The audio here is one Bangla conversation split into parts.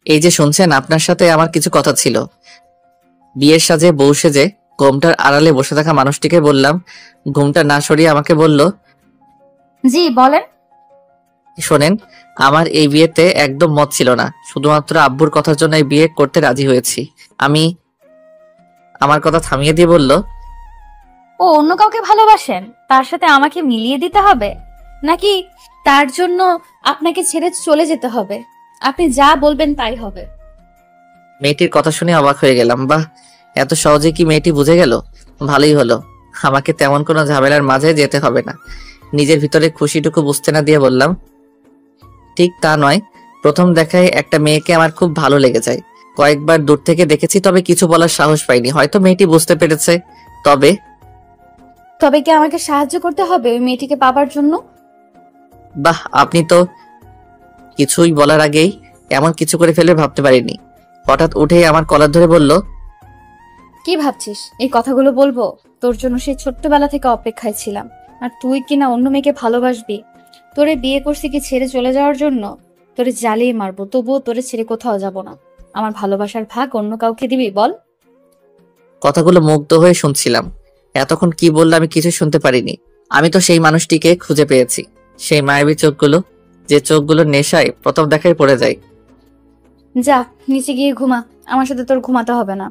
এই যে শুনছেন, আপনার সাথে আমার কিছু কথা ছিল। বিয়ের সাজে বউ সেজে ঘোমটার আড়ালে বসে থাকা মানুষটিকে বললাম, ঘোমটা না সরিয়ে আমাকে বলল, জি বলেন। শোনেন, আমার এই বিয়েতে একদম মত ছিল না, শুধুমাত্র আব্বুর কথার জন্য এই বিয়ে করতে রাজি হয়েছি। আমার কথা থামিয়ে দিয়ে বলল, ও অন্য কাউকে ভালোবাসেন, তার সাথে আমাকে মিলিয়ে দিতে হবে নাকি তার জন্য আপনাকে ছেড়ে চলে যেতে হবে? আপনি যা বলবেন তাই হবে। মেয়েটির কথা শুনে অবাক হয়ে গেলাম। বাহ, এত সহজে কি মেয়েটি বুঝে গেল? ভালোই হলো, আমাকে তেমন কোনো ঝামেলার মাঝে যেতে হবে না। নিজের ভিতরে খুশিটুকু বুঝতে না দিয়ে বললাম, ঠিক তা নয়, প্রথম দেখায় একটা মেয়েকে আমার খুব ভালো লেগে যায়। কয়েকবার দূর থেকে দেখেছি, তবে কিছু বলার সাহস পাইনি। হয়তো মেয়েটি বুঝতে পেরেছে। তবে তবে কি আমাকে সাহায্য করতে হবে ওই মেয়েটিকে পাবার জন্য? বাহ, আপনি তো কিছুই বলার আগেই এমন কিছু করে ফেলবে ভাবতে পারিনি। হঠাৎ উঠেই আমার কলার ধরে বলল, কি ভাবছিস এই কথাগুলো বলবো? তোর জন্য সেই ছোট্টবেলা থেকে অপেক্ষায় ছিলাম, আর তুই কিনা অন্য মেয়েকে ভালোবাসবি। তোরে বিয়ে করছি কি ছেড়ে চলে যাওয়ার জন্য? তোরে জ্বালিয়ে মারবো, তবুও তোরে ছেড়ে কোথাও যাব না। আমার ভালোবাসার ভাগ অন্য কাউকে দিবি বল? কথাগুলো মুগ্ধ হয়ে শুনছিলাম। এতক্ষণ কি বললো আমি কিছু শুনতে পারিনি। আমি তো সেই মানুষটিকে খুঁজে পেয়েছি, সেই মায়াবী চোখগুলো, যে চোখগুলো নেশায় প্রথম দেখায় পড়ে যায়। যা নিচে গিয়ে ঘুমা, আমার সাথে তোর ঘুমাতে হবে না।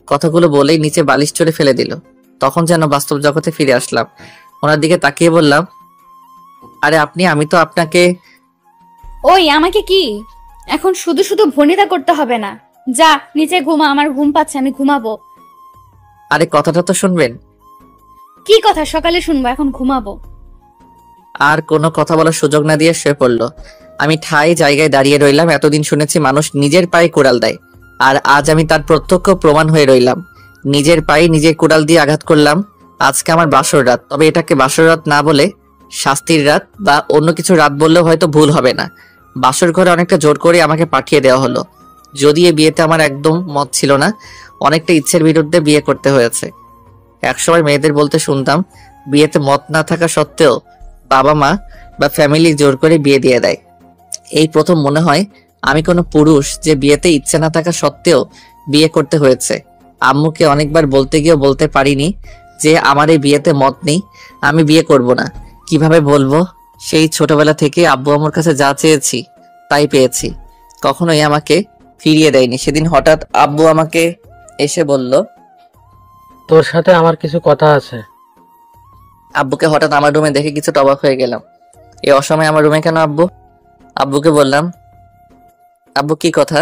কথাগুলো বলেই নিচে বালিশ চড়ে ফেলে দিল। তখন যেন বাস্তব জগতে ফিরে আসলাম। ওনার দিকে তাকিয়ে বললাম, আরে আপনি, আমি তো আপনাকে। ওই আমাকে কি এখন শুধু শুধু ভনিতা করতে হবে না। যা নিচে ঘুমা, আমার ঘুম পাচ্ছে, আমি ঘুমাবো। আরে কথাটা তো শুনবেন। কি কথা সকালে শুনবো, এখন ঘুমাবো। আর কোনো কথা বলার সুযোগ না দিয়ে শুয়ে পড়ল। আমি ঠাই জায়গায় দাঁড়িয়ে রইলাম। এতদিন শুনেছি মানুষ নিজের পায়ে কুড়াল দেয়, আর আজ আমি তার প্রত্যক্ষ প্রমাণ হয়ে রইলাম। নিজের পায়ে নিজে কুড়াল দিয়ে আঘাত করলাম। আজকে আমার বাসর রাত, তবে এটাকে বাসর রাত না বলে শাস্তির রাত বা অন্য কিছু রাত বললেও হয়তো ভুল হবে না। বাসর ঘরে অনেকটা জোর করে আমাকে পাঠিয়ে দেওয়া হলো। যদি এই বিয়েতে আমার একদম মত ছিল না, অনেকটা ইচ্ছের বিরুদ্ধে বিয়ে করতে হয়েছে। একসময় মেয়েদের বলতে শুনতাম, বিয়েতে মত না থাকা সত্ত্বেও বাবা মা বা ফ্যামিলি জোর করে বিয়ে দিয়ে দেয়। এই প্রথম মনে হয় আমি কোনো পুরুষ যে বিয়েতে ইচ্ছে না থাকা সত্ত্বেও বিয়ে করতে হয়েছে। আম্মুকে অনেকবার বলতে গিয়েও বলতে পারিনি যে আমার এই বিয়েতে মত নেই, আমি বিয়ে করব না। কিভাবে বলবো? সেই ছোটবেলা থেকে আব্বু আম্মুর কাছে যা চেয়েছি তাই পেয়েছি, কখনোই আমাকে ফিরিয়ে দেয়নি। সেদিন হঠাৎ আব্বু আমাকে এসে বলল, তোর সাথে আমার কিছু কথা আছে। আব্বুকে হঠাৎ আমার রুমে দেখে কিছুটা অবাক হয়ে গেলাম। এই অসময়ে আমার রুমে কেন আব্বু? আব্বুকে বললাম, আব্বু কি কথা?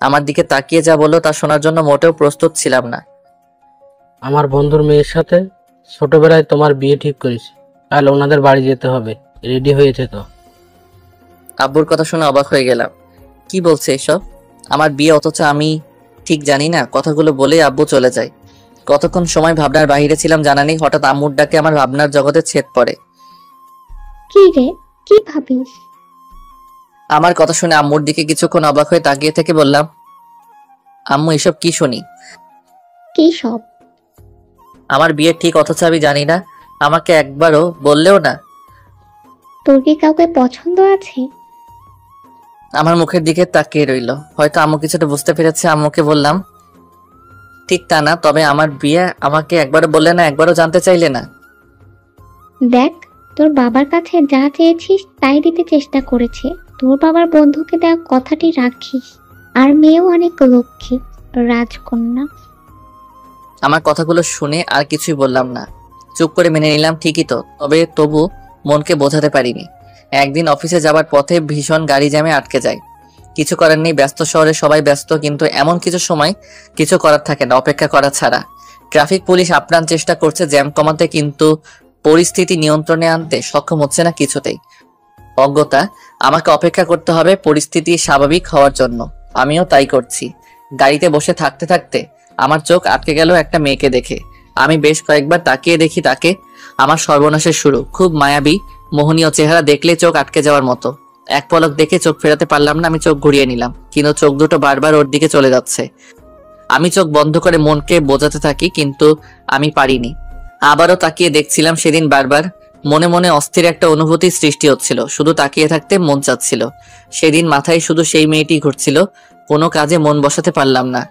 আমার দিকে তাকিয়ে যা বললো তা শোনার জন্য মোটেও প্রস্তুত ছিলাম না। আমার বন্ধুর মেয়ের সাথে ছোটবেলায় তোমার বিয়ে ঠিক করেছি, কাল ওনাদের বাড়ি যেতে হবে, রেডি হয়েছে তো? আব্বুর কথা শুনে অবাক হয়ে গেলাম। কি বলছে এসব? আমার বিয়ে, অথচ আমি ঠিক জানি না। কথাগুলো বলে আব্বু চলে যায়। কতক্ষণ সময় ভাবনার বাহিরে ছিলাম জানা নেই। হঠাৎ আম্মুর ডাকে আমার ভাবনার জগতে ছেদ পড়ে। কি রে, কি ভাবিস? আমার কথা শুনে আম্মুর দিকে কিছুক্ষণ অবাক হয়ে তাকিয়ে থেকে বললাম, আম্মু এসব কি শুনি? কি সব? আমার বিয়ে ঠিক, অথচ আমি জানি না। আমাকে একবারও বললেও না। তোর কি কাউকে পছন্দ আছে? আমার মুখের দিকে তাকিয়ে রইল। হয়তো আম্মু কিছুটা বুঝতে পেরেছে। আম্মুকে বললাম, ঠিক তা না, তবে আমার বিয়ে আমাকে একবারও বললে না, একবারও জানতে চাইলে না। দেখ, তোর বাবার কাছে যা চেয়েছিস তাই দিতে চেষ্টা করেছে। তোর বাবার বন্ধুকে দেওয়া কথাটি রাখিস। আর মেয়েও অনেক লক্ষ্মী, রাজকন্যা। আমার কথাগুলো শুনে আর কিছুই বললাম না, চুপ করে মেনে নিলাম। ঠিকই তো, তবু মনকে বোঝাতে পারিনি। একদিন অফিসে যাবার পথে ভীষণ গাড়ি জ্যামে আটকে যায়। কিছু করার নেই, ব্যস্ত শহরে সবাই ব্যস্ত, কিন্তু এমন কিছু সময় কিছু করার থাকে না অপেক্ষা করা ছাড়া। ট্রাফিক পুলিশ আপ্রাণ চেষ্টা করছে জ্যাম কমাতে, কিন্তু পরিস্থিতি নিয়ন্ত্রণে আনতে সক্ষম হচ্ছে না কিছুতেই। অজ্ঞতা, আমাকে অপেক্ষা করতে হবে পরিস্থিতি স্বাভাবিক হওয়ার জন্য। আমিও তাই করছি। গাড়িতে বসে থাকতে থাকতে আমার চোখ আটকে গেল একটা মেয়েকে দেখে। আমি বেশ কয়েকবার তাকিয়ে দেখি তাকে। আমার সর্বনাশের শুরু। খুব মায়াবী মোহনীয় চেহারা, দেখলে চোখ আটকে যাওয়ার মতো। এক পলক দেখে চোখ ফেরাতে পারলাম না। আমি চোখ ঘুরিয়ে নিলাম, কিন্তু চোখ দুটো বারবার ওর দিকে চলে যাচ্ছে। আমি চোখ বন্ধ করে মনকে বোঝাতে থাকি, কিন্তু আমি পারিনি। আবারও তাকিয়ে দেখছিলাম। সেদিন বারবার মনে মনে অস্থির একটা অনুভূতি সৃষ্টি হচ্ছিল, শুধু তাকিয়ে থাকতে মন চাচ্ছিল। সেদিন মাথায় শুধু সেই মেয়েটি ঘুরছিল, কোনো কাজে মন বসাতে পারলাম না।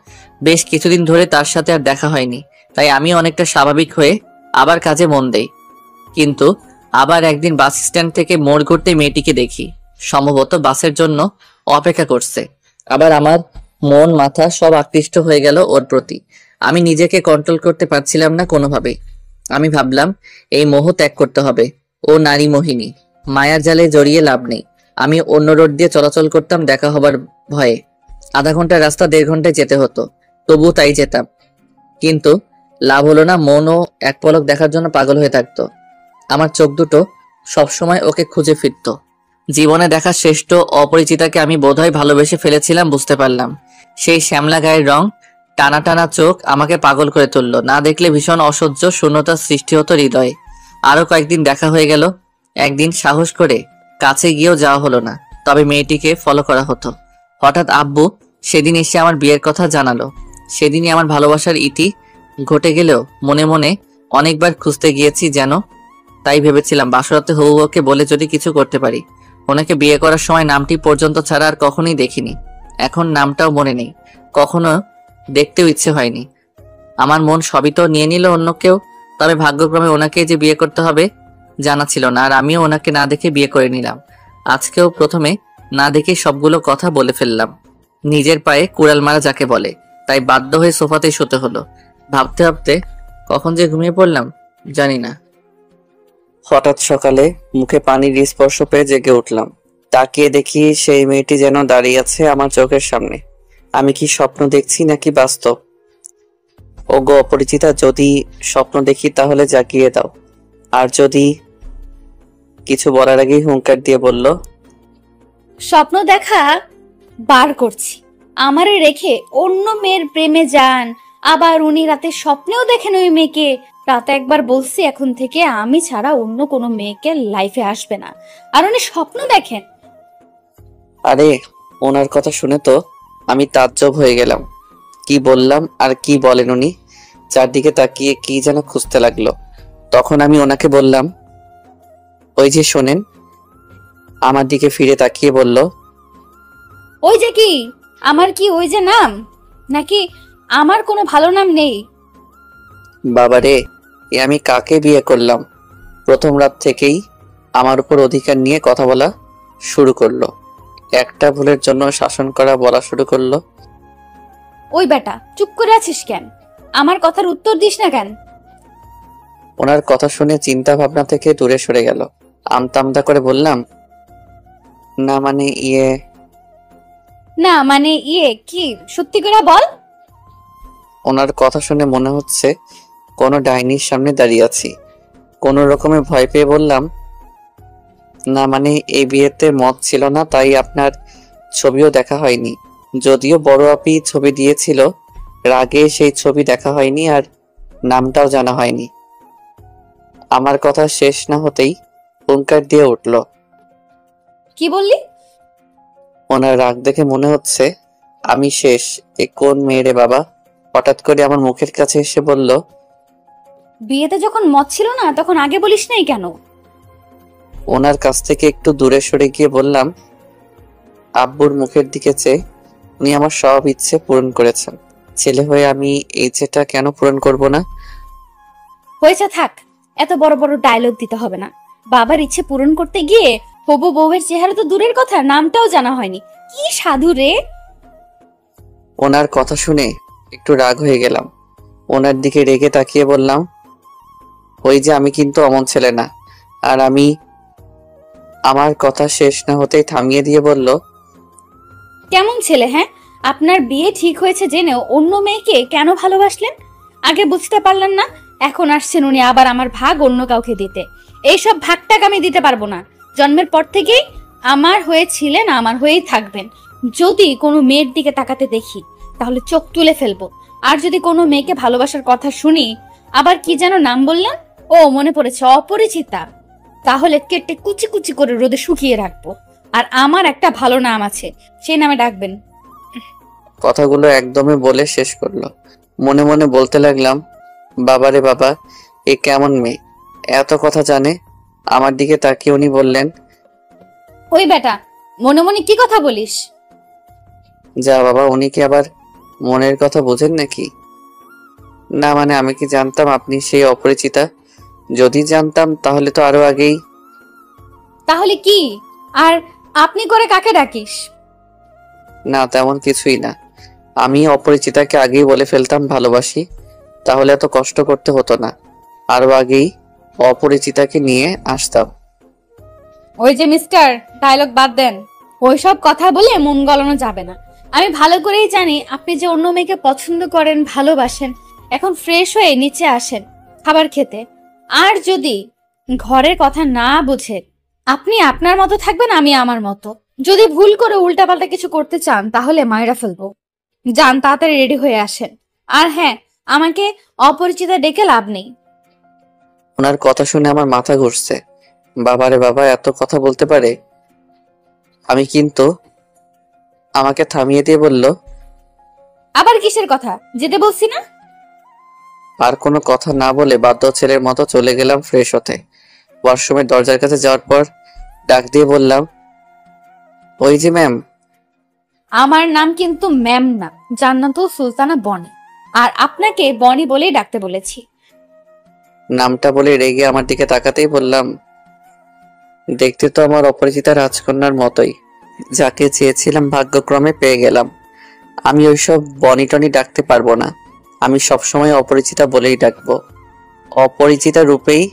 বেশ কিছুদিন ধরে তার সাথে আর দেখা হয়নি, তাই আমি অনেকটা স্বাভাবিক হয়ে আবার কাজে মন দেই। কিন্তু আবার একদিন বাস স্ট্যান্ড থেকে মোড় ঘুরতে মেয়েটিকে দেখি, সম্ভবত বাসের জন্য অপেক্ষা করছে। আবার আমার মন মাথা সব আকৃষ্ট হয়ে গেল ওর প্রতি। আমি নিজেকে কন্ট্রোল করতে পারছিলাম না কোনোভাবেই। আমি ভাবলাম এই মোহ ত্যাগ করতে হবে। ও নারী মোহিনী, মায়ার জালে জড়িয়ে লাভ নেই। আমি অন্য রোড দিয়ে চলাচল করতাম দেখা হবার ভয়ে। আধা ঘন্টার রাস্তা 1.5 ঘন্টায় যেতে হতো, তবু তাই যেতাম। কিন্তু লাভ হলো না, মনও এক পলক দেখার জন্য পাগল হয়ে থাকতো। আমার চোখ দুটো সবসময় ওকে খুঁজে ফিরত। জীবনে দেখা শ্রেষ্ঠ অপরিচিতাকে আমি বোধহয় ভালোবেসে ফেলেছিলাম, বুঝতে পারলাম। সেই শ্যামলা গায়ের রং, টানা টানা চোখ আমাকে পাগল করে তুলল। না দেখলে ভীষণ অসহ্য শূন্যতার সৃষ্টি হতো হৃদয়ে। আরো কয়েকদিন দেখা হয়ে গেল। একদিন সাহস করে কাছে গিয়েও যাওয়া হলো না, তবে মেয়েটিকে ফলো করা হতো। হঠাৎ আব্বু সেদিন এসে আমার বিয়ের কথা জানালো। সেদিনই আমার ভালোবাসার ইতি ঘটে গেলেও মনে মনে অনেকবার খুঁজতে গিয়েছি যেন। তাই ভেবেছিলাম বাসরাতে হবু বউকে বলে যদি কিছু করতে পারি। ওনাকে বিয়ে করার সময় নামটি পর্যন্ত ছাড়া আর কখনোই দেখিনি। এখন নামটাও মনে নেই, কখনো দেখতেও ইচ্ছে হয়নি। আমার মন সবই তো নিয়ে নিল অন্য কেউ। তবে ভাগ্যক্রমে ওনাকে যে বিয়ে করতে হবে জানা ছিল না, আর আমিও ওনাকে না দেখে বিয়ে করে নিলাম। আজকেও প্রথমে না দেখে সবগুলো কথা বলে ফেললাম। নিজের পায়ে কুড়াল মারা যাকে বলে, তাই বাধ্য হয়ে সোফাতেই শুতে হলো। ভাবতে ভাবতে কখন যে ঘুমিয়ে পড়লাম জানি না। হঠাৎ সকালে মুখে পানির স্পর্শ পেয়ে জেগে উঠলাম। তাকিয়ে দেখি সেই মেয়েটি যেন দাঁড়িয়ে আছে আমার চোখের সামনে। আমি কি স্বপ্ন দেখছি নাকি বাস্তব? ওগো অপরিচিতা, যদি স্বপ্ন দেখি তাহলে জাগিয়ে দাও। আর যদি কিছু বলার আগেই হুঙ্কার দিয়ে বলল, স্বপ্ন দেখা বার করছি। আমারে রেখে অন্য মেয়ের প্রেমে যান। আবার উনি রাতে স্বপ্নেও দেখেন ওই মেয়েকে। রাতে একবার বলছি এখন থেকে আমি ছাড়া অন্য কোনো মেয়েকে লাইফে আসবে না, আর উনি স্বপ্ন দেখেন। আরে ওনার কথা শুনে তো আমি তাজ্জব হয়ে গেলাম। কি বললাম আর কি বলেন উনি? চারদিকে তাকিয়ে কি যেন খুঁজতে লাগলো। তখন আমি ওনাকে বললাম, ওই যে শোনেন। আমার দিকে ফিরে তাকিয়ে বলল, ওই যে কি? আমার কি ওই যে নাম? নাকি আমার কোনো ভালো নাম নেই? বাবারে, এ আমি কাকে বিয়ে করলাম? প্রথম রাত থেকেই আমার উপর অধিকার নিয়ে কথা বলা শুরু করলো। একটা ভুলের জন্য শাসন করা বলা শুরু করলো। ওই বেটা, চুপ করে আছিস কেন? আমার কথার উত্তর দিস না কেন? ওনার কথা শুনে চিন্তা ভাবনা থেকে দূরে সরে গেল। আমতা আমতা করে বললাম, না মানে না মানে কি? সত্যি করে বল। ওনার কথা শুনে মনে হচ্ছে কোনো ডাইনির সামনে দাঁড়িয়ে আছি। কোনো রকমে ভয় পেয়ে বললাম, না মানে এই বিয়েতে মত ছিল না, তাই আপনার ছবিও দেখা হয়নি। যদিও বড় আপি ছবি দিয়েছিল, রাগে সেই ছবি দেখা হয়নি আর নামটাও জানা হয়নি। আমার কথা শেষ না হতেই হুঙ্কার দিয়ে উঠল। কি বললি? ওনার রাগ দেখে মনে হচ্ছে আমি শেষ। এ কোন মেয়ে বাবা? হঠাৎ করে আমার মুখের কাছে এসে বলল, বিয়েতে যখন মত ছিল না তখন আগে বলিস নাই কেন? ওনার কাছ থেকে একটু দূরে সরে গিয়ে বললাম, আব্বুর মুখের দিকে চেয়ে উনি আমার সব ইচ্ছে পূরণ করেছেন। ছেলে হয়ে আমি এই ইচ্ছেটা কেন পূরণ করব না? হয়েছে, থাক। এত বড় বড় ডায়লগ দিতে হবে না। বাবার ইচ্ছে পূরণ করতে গিয়ে হবু বউয়ের চেহারা তো দূরের কথা, নামটাও জানা হয়নি। কি সাধু রে! ওনার কথা শুনে একটু রাগ হয়ে গেলাম। ওনার দিকে রেগে তাকিয়ে বললাম, ওই যে আমি কিন্তু অমন ছেলে না। আর আমি আমার কথা শেষ না হতেই থামিয়ে দিয়ে বলল, কেমন ছেলে? হ্যাঁ, আপনার বিয়ে ঠিক হয়েছে জেনেও অন্য মেয়েকে কেন ভালোবাসলেন? আগে বুঝতে পারলেন না? এখন আসছেন উনি আবার আমার ভাগ অন্য কাউকে দিতে। এইসব ভাগটাক আমি দিতে পারবো না। জন্মের পর থেকেই আমার হয়েছিলেন, আমার হয়েই থাকবেন। যদি কোনো মেয়ের দিকে তাকাতে দেখি তাহলে চোখ তুলে ফেলবো। আর যদি কোনো মেয়েকে ভালোবাসার কথা শুনি, আবার কি যেন নাম বললেন? ও মনে পড়েছে, অপরিচিতা। তাহলে কেটে কুচি কুচি করে রোদে শুকিয়ে রাখবো। আর আমার একটা ভালো নাম আছে, সেই নামে ডাকবেন। কথাগুলো একদমই বলে শেষ করলো। মনে মনে বলতে লাগলাম, বাবারে বাবা, এ কেমন মেয়ে, এত কথা জানে। আমার দিকে তাকিয়ে উনি বললেন, ওই বেটা, মনে মনে কি কথা বলিস? যা বাবা, উনি কি আবার মনের কথা বোঝেন নাকি? না মানে আমি কি জানতাম আপনি সেই অপরিচিতা? যদি জানতাম তাহলে তো আরো আগেই। তাহলে কি? আর আপনি করে কাকে ডাকিস? না তেমন কিছুই না, আমি অপরিচিতাকে আগেই বলে ফেলতাম ভালোবাসি, তাহলে এত কষ্ট করতে হতো না। আরো আগেই অপরিচিতাকে নিয়ে আসতাম। ওই যে মিস্টার, ডায়লগ বাদ দেন। ওইসব কথা বলে মন গলানো যাবে না। আমি ভালো করেই জানি আপনি যে অন্য মেয়েকে পছন্দ করেন, ভালোবাসেন। এখন ফ্রেশ হয়ে নিচে আসেন খাবার খেতে। আর যদি ঘরের কথা না বুঝে আপনি আপনার মতো থাকবেন, আমি আমার মতো। যদি ভুল করে উল্টাপাল্টা কিছু করতে চান তাহলে মায়েরা ফেলবো। যান, তাড়াতাড়ি রেডি হয়ে আসেন। আর হ্যাঁ, আমাকে অপরিচিতা ডেকে লাভ নেই। ওনার কথা শুনে আমার মাথা ঘুরছে। বাবারে বাবা, এত কথা বলতে পারে! আমি কিন্তু আমাকে থামিয়ে দিয়ে বলল, আবার কিসের কথা? যেতে বলছি না? আর কোনো কথা না বলে বাধ্য ছেলের মতো চলে গেলাম ফ্রেশ হতে। ওয়াশরুমের দরজার কাছে যাওয়ার পর ডাক দিয়ে বললাম, ওই যে ম্যাম। আমার নাম কিন্তু ম্যাম না, জান্নাতুল সুলতানা বনি। আর আপনাকে বনি বলেই ডাকতে বলেছি। নামটা বলে রেগে আমার দিকে তাকাতেই বললাম, দেখতে তো আমার অপরিচিতা রাজকন্যার মতোই। যাকে চেয়েছিলাম ভাগ্যক্রমে পেয়ে গেলাম। আমি ওইসব বনি টনি ডাকতে পারবো না। আমি সবসময় অপরিচিতা বলেই ডাকবো। অপরিচিতা রূপেই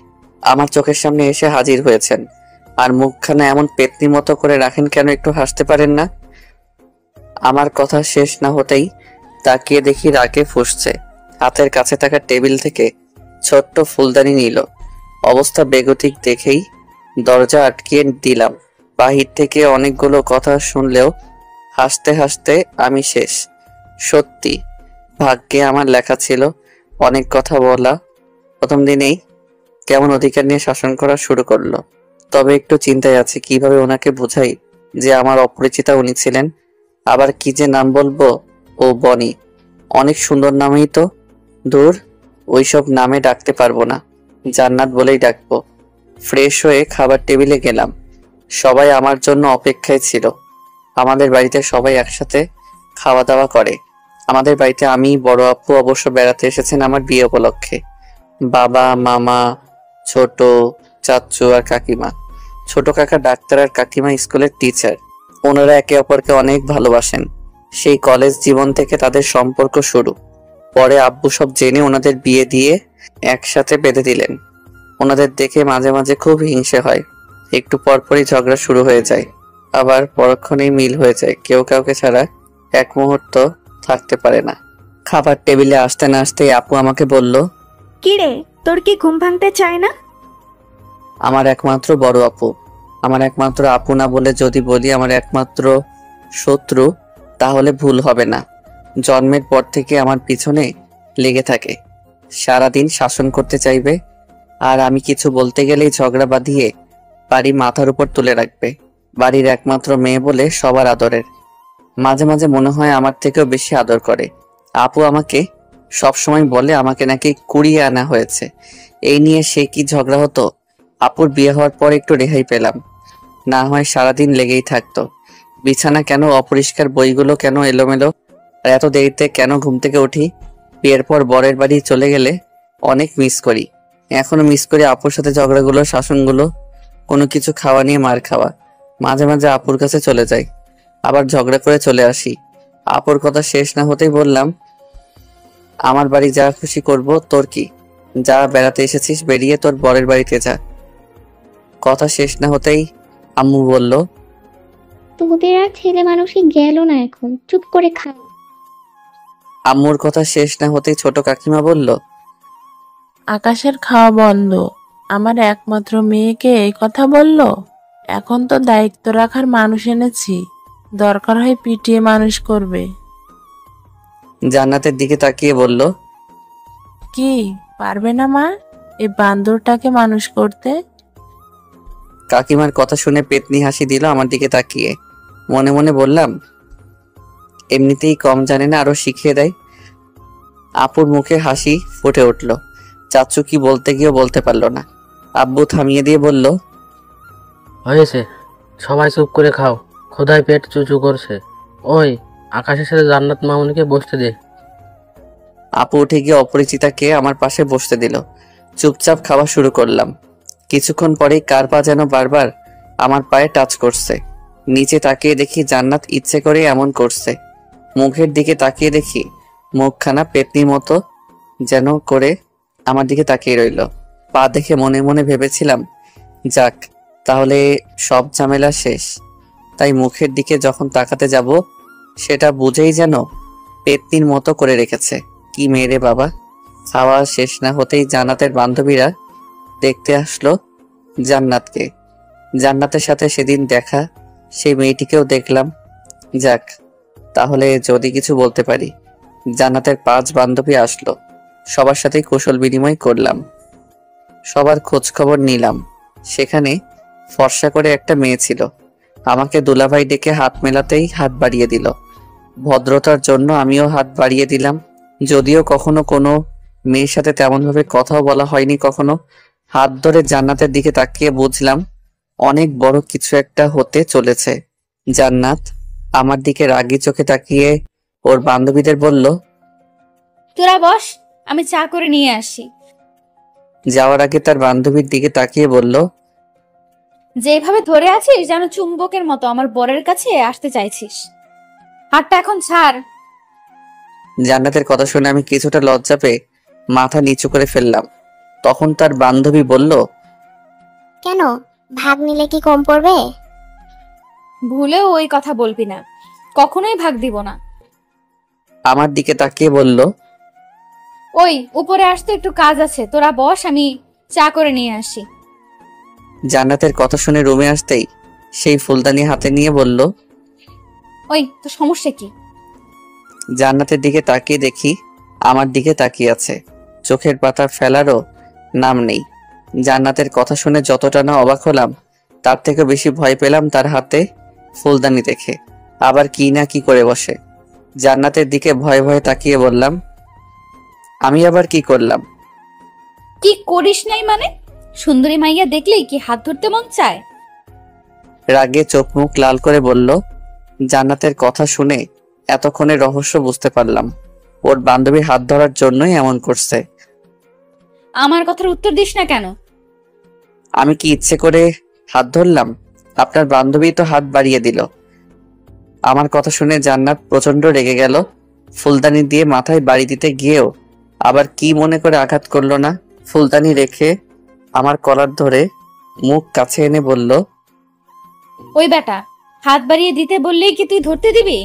আমার চোখের সামনে এসে হাজির হয়েছেন। আর মুখখানা এমন পেতনি মতো করে রাখেন কেন, একটু হাসতে পারেন না? আমার কথা শেষ না হতেই তাকিয়ে দেখি রাগে ফুঁসছে। হাতের কাছে থাকা টেবিল থেকে ছোট্ট ফুলদানি নিল। অবস্থা বেগতিক দেখেই দরজা আটকিয়ে দিলাম। বাহির থেকে অনেকগুলো কথা শুনলেও হাসতে হাসতে আমি শেষ। সত্যি ভাগ্যে আমার লেখা ছিল অনেক কথা বলা। প্রথম দিনেই কেমন অধিকার নিয়ে শাসন করা শুরু করলো। তবে একটু চিন্তায় আছে কিভাবে ওনাকে বোঝাই যে আমার অপরিচিতা উনি ছিলেন। আবার কি যে নাম বলবো? ও বনি, অনেক সুন্দর নামই তো। দূর, ওইসব নামে ডাকতে পারবো না, জান্নাত বলেই ডাকবো। ফ্রেশ হয়ে খাবার টেবিলে গেলাম। সবাই আমার জন্য অপেক্ষায় ছিল। আমাদের বাড়িতে সবাই একসাথে খাওয়া দাওয়া করে। আমাদের বাড়িতে আমি, বড় আপু অবশ্য বেড়াতে এসেছেন আমার বিয়ে উপলক্ষে। বাবা, মামা, ছোট চাচু আর কাকিমা। ছোট কাকা ডাক্তার আর কাকিমা স্কুলের টিচার। ওনারা একে অপরকে অনেক ভালোবাসেন। সেই কলেজ জীবন থেকে তাদের সম্পর্ক শুরু। পরে আব্বু সব জেনে ওনাদের বিয়ে দিয়ে একসাথে বেঁধে দিলেন। ওনাদের দেখে মাঝে মাঝে খুব হিংসে হয়। একটু পরপরই ঝগড়া শুরু হয়ে যায়, আবার পরক্ষণেই মিল হয়ে যায়। কেউ কাউকে ছাড়া এক মুহূর্ত থাকতে পারে না। খাবার টেবিলে আসতে না আসতেই আপু আমাকে বলল, কি রে, তোর কি ঘুম ভাঙতে চায় না? আমার একমাত্র বড় আপু। আমার একমাত্র আপু না বলে যদি বলি আমার একমাত্র শত্রু, তাহলে ভুল হবে না। জন্মের পর থেকে আমার পিছনে লেগে থাকে, সারাদিন শাসন করতে চাইবে। আর আমি কিছু বলতে গেলেই ঝগড়া বাঁধিয়ে বাড়ি মাথার উপর তুলে রাখবে। বাড়ির একমাত্র মেয়ে বলে সবার আদরের। মাঝে মাঝে মনে হয় আমার থেকেও বেশি আদর করে। আপু আমাকে সবসময় বলে আমাকে নাকি কুড়িয়ে আনা হয়েছে। এই নিয়ে সে কি ঝগড়া হতো। আপুর বিয়ে হওয়ার পর একটু রেহাই পেলাম, না হয় সারাদিন লেগেই থাকতো। বিছানা কেন অপরিষ্কার, বইগুলো কেন এলোমেলো, আর এত দেরিতে কেন ঘুম থেকে উঠি। বিয়ের পর বরের বাড়ি চলে গেলে অনেক মিস করি। এখনো মিস করি আপুর সাথে ঝগড়াগুলো, শাসনগুলো, কোনো কিছু খাওয়া নিয়ে মার খাওয়া। মাঝে মাঝে আপুর কাছে চলে যাই, আবার ঝগড়া করে চলে আসি। আপুর কথা শেষ না হতেই বললাম, আমার বাড়ি যা খুশি করব, তোর কি? যা, বেড়াতে এসেছিস, বেরিয়ে তোর বরের বাড়িতে যা। কথা শেষ না হতেই আম্মু বলল, তোদের আর ছেলে মানুষই গেল না, এখন চুপ করে খাও। আম্মুর কথা শেষ না হতেই ছোট কাকিমা বলল, আকাশের খাওয়া বন্ধ। আমার একমাত্র মেয়েকে এই কথা বলল। এখন তো দায়িত্ব রাখার মানুষ এনেছি, দরকার হয় পিটিয়ে মানুষ করবে। জান্নাতের দিকে তাকিয়ে বলল, কি পারবে না মা এই বান্দরটাকে মানুষ করতে? কাকিমার কথা শুনে পেতনি হাসি দিল আমার দিকে তাকিয়ে। মনে মনে বললাম, এমনিতেই কম জানে না, আরো শিখিয়ে দেয়। আপুর মুখে হাসি ফুটে উঠল। চাচু কি বলতে গিয়েও বলতে পারলো না। আব্বু থামিয়ে দিয়ে বলল, হয়েছে, সবাই চুপ করে খাও, খোদায় পেট চুচু করছে। ওই আকাশের সাথে জান্নাত মামুনিকে বসতে দে। আপু উঠে গিয়ে অপরিচিতাকে আমার পাশে বসতে দিল। চুপচাপ খাওয়া শুরু করলাম। কিছুক্ষণ পরেই কার পা যেন বারবার আমার পায়ে টাচ করছে। নিচে তাকিয়ে দেখি জান্নাত ইচ্ছে করে এমন করছে। মুখের দিকে তাকিয়ে দেখি মুখখানা পেতনির মতো যেন করে আমার দিকে তাকিয়ে রইল। পা দেখে মনে মনে ভেবেছিলাম, যাক তাহলে সব ঝামেলা শেষ। তাই মুখের দিকে যখন তাকাতে যাব সেটা বুঝেই যেন পেতনির মতো করে রেখেছে। কি মেরে বাবা! খাওয়া শেষ না হতেই জান্নাতের বান্ধবীরা দেখতে আসলো জান্নাতকে। জান্নাতের সাথে সেদিন দেখা সেই মেয়েটিকেও দেখলাম। যাক তাহলে যদি কিছু বলতে পারি। জান্নাতের 5 বান্ধবী আসলো। সবার সাথেই কুশল বিনিময় করলাম, সবার খোঁজ খবর নিলাম। সেখানে ফর্সা করে একটা মেয়ে ছিল। আমাকে দুলাভাই ডেকে হাত মেলাতেই হাত বাড়িয়ে দিল। ভদ্রতার জন্য আমিও হাত বাড়িয়ে দিলাম। যদিও কখনো কোনো মেয়ের সাথে তেমনভাবে কথাও বলা হয়নি কখনো। হাত ধরে জান্নাতের দিকে তাকিয়ে বুঝলাম অনেক বড় কিছু একটা হতে চলেছে। জান্নাত আমার দিকে রাগী চোখে তাকিয়ে ওর বান্ধবীদের বলল, তোরা বস, আমি চা করে নিয়ে আসি। যাওয়ার আগে তার বান্ধবীর দিকে তাকিয়ে বলল, যেভাবে ধরে আছিস যেন চুম্বকের মতো আমার বরের কাছে আসতে চাইছিস। হাতটা এখন ছাড়। জান্নাতের কথা শুনে আমি কিছুটা লজ্জা পেয়ে মাথা নিচু করে ফেললাম। তখন তার বান্ধবী বলল, কেন, ভাগ নিলে কি কম পড়বে? ভুলেও ওই কথা বলবি না, কখনোই ভাগ দিব না। আমার দিকে তাকিয়ে বলল, ওই উপরে আসতে একটু কাজ আছে, তোরা বস, আমি চা করে নিয়ে আসি। জান্নাতের কথা শুনে রুমে আসতেই সেই ফুলদানি হাতে নিয়ে বলল, ওই তো সমস্যা কি? জান্নাতের দিকে তাকিয়ে দেখি আমার দিকে তাকিয়ে আছে। চোখের পাতা ফেলারও নাম নেই। জান্নাতের কথা শুনে যতটা না অবাক হলাম তার থেকে বেশি ভয় পেলাম তার হাতে ফুলদানি দেখে। আবার কি না কি করে বসে। জান্নাতের দিকে ভয়ে ভয়ে তাকিয়ে বললাম, আমি আবার কি করলাম? কি করিস নাই মানে? সুন্দরী মাইয়া দেখলেই কি হাত ধরতে মন চায়? রাগে চোখ মুখ লাল করে বলল। জান্নাতের কথা শুনে এতক্ষণে রহস্য বুঝতে পারলাম। ওর বান্ধবী হাত ধরার জন্যই এমন করছে। আমার কথার উত্তর দিস না কেন? আমি কি ইচ্ছে করে হাত ধরলাম? আপনার বান্ধবী তো হাত বাড়িয়ে দিল। আমার কথা শুনে জান্নাত প্রচন্ড রেগে গেল। ফুলদানি দিয়ে মাথায় বাড়ি দিতে গিয়েও আবার কি মনে করে আঘাত করলো না। ফুলদানি রেখে আমার কলার ধরে মুখ কাছে এনে বলল, ওই বেটা, হাত বাড়িয়ে দিতে বললেই কি তুই ধরতে দিবি?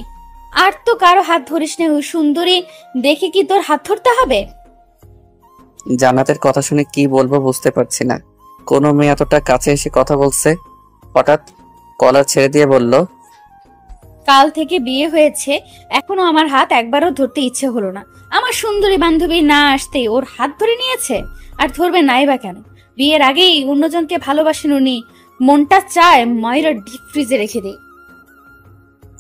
আর তো কারো হাত ধরিস না, ওই সুন্দরী দেখে কি তোর হাত ধরতে হবে? জান্নাতের কথা শুনে কি বলবো বুঝতে পারছি না। কোনো মেয়ে এতটা কাছে এসে কথা বলছে। হঠাৎ কলার ছেড়ে দিয়ে বলল, কাল থেকে বিয়ে হয়েছে, এখনো আমার হাত একবারও ধরতে ইচ্ছে হলো না। আমার সুন্দরী বান্ধবী না আসতেই ওর হাত ধরে নিয়েছে। আর ধরবে নাই বা কেন? বিয়ের আগেই অন্যজনকে ভালোবাসেন উনি। মনটা চায় ময়ূরের ডিপ ফ্রিজে রেখে দিই।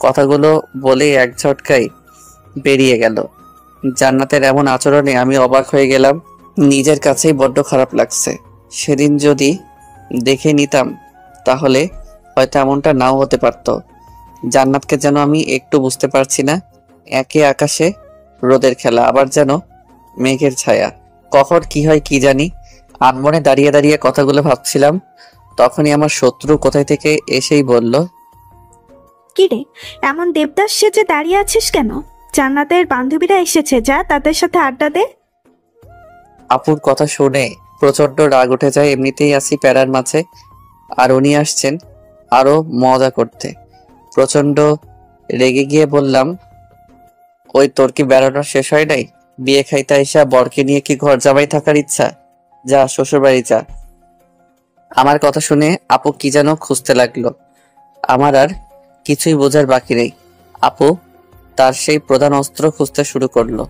কথাগুলো বলে এক ঝটকায় বেরিয়ে গেল। জান্নাতের এমন আচরণে আমি অবাক হয়ে গেলাম। নিজের কাছেই বড্ড খারাপ লাগছে। সেদিন যদি দেখে নিতাম তাহলে হয়তো এমনটা নাও হতে পারত। জান্নাতকে যেন আমি একটু বুঝতে পারছি না। একে আকাশে রোদের খেলা, আবার যেন মেঘের ছায়া। কখন কি হয় কি জানি। আনমনে দাঁড়িয়ে দাঁড়িয়ে কথাগুলো ভাবছিলাম। তখনই আমার শত্রু কোথায় থেকে এসেই বলল, কিরে, এমন দেবদাস সেজে দাঁড়িয়ে আছিস কেন? জান্নাতের বান্ধবীরা এসেছে, যা তাদের সাথে আড্ডা দে। আপুর কথা শুনে প্রচন্ড রাগ উঠে যায়। এমনিতেই আছি প্যারার মাঝে, আর উনি আসছেন আরো মজা করতে। প্রচন্ড রেগে গিয়ে বললাম, ওই তোর কি বেড়ানো শেষ হয় নাই? বিয়ে খাইতে আইসা বরকে নিয়ে কি ঘর জামাই থাকার ইচ্ছা? যা শ্বশুর বাড়ি যা। আমার কথা শুনে আপু কি যেন খুঁজতে লাগলো। আমার আর কিছুই বোঝার বাকি নেই। আপু তার সেই প্রধান অস্ত্র খুঁজতে শুরু করলো।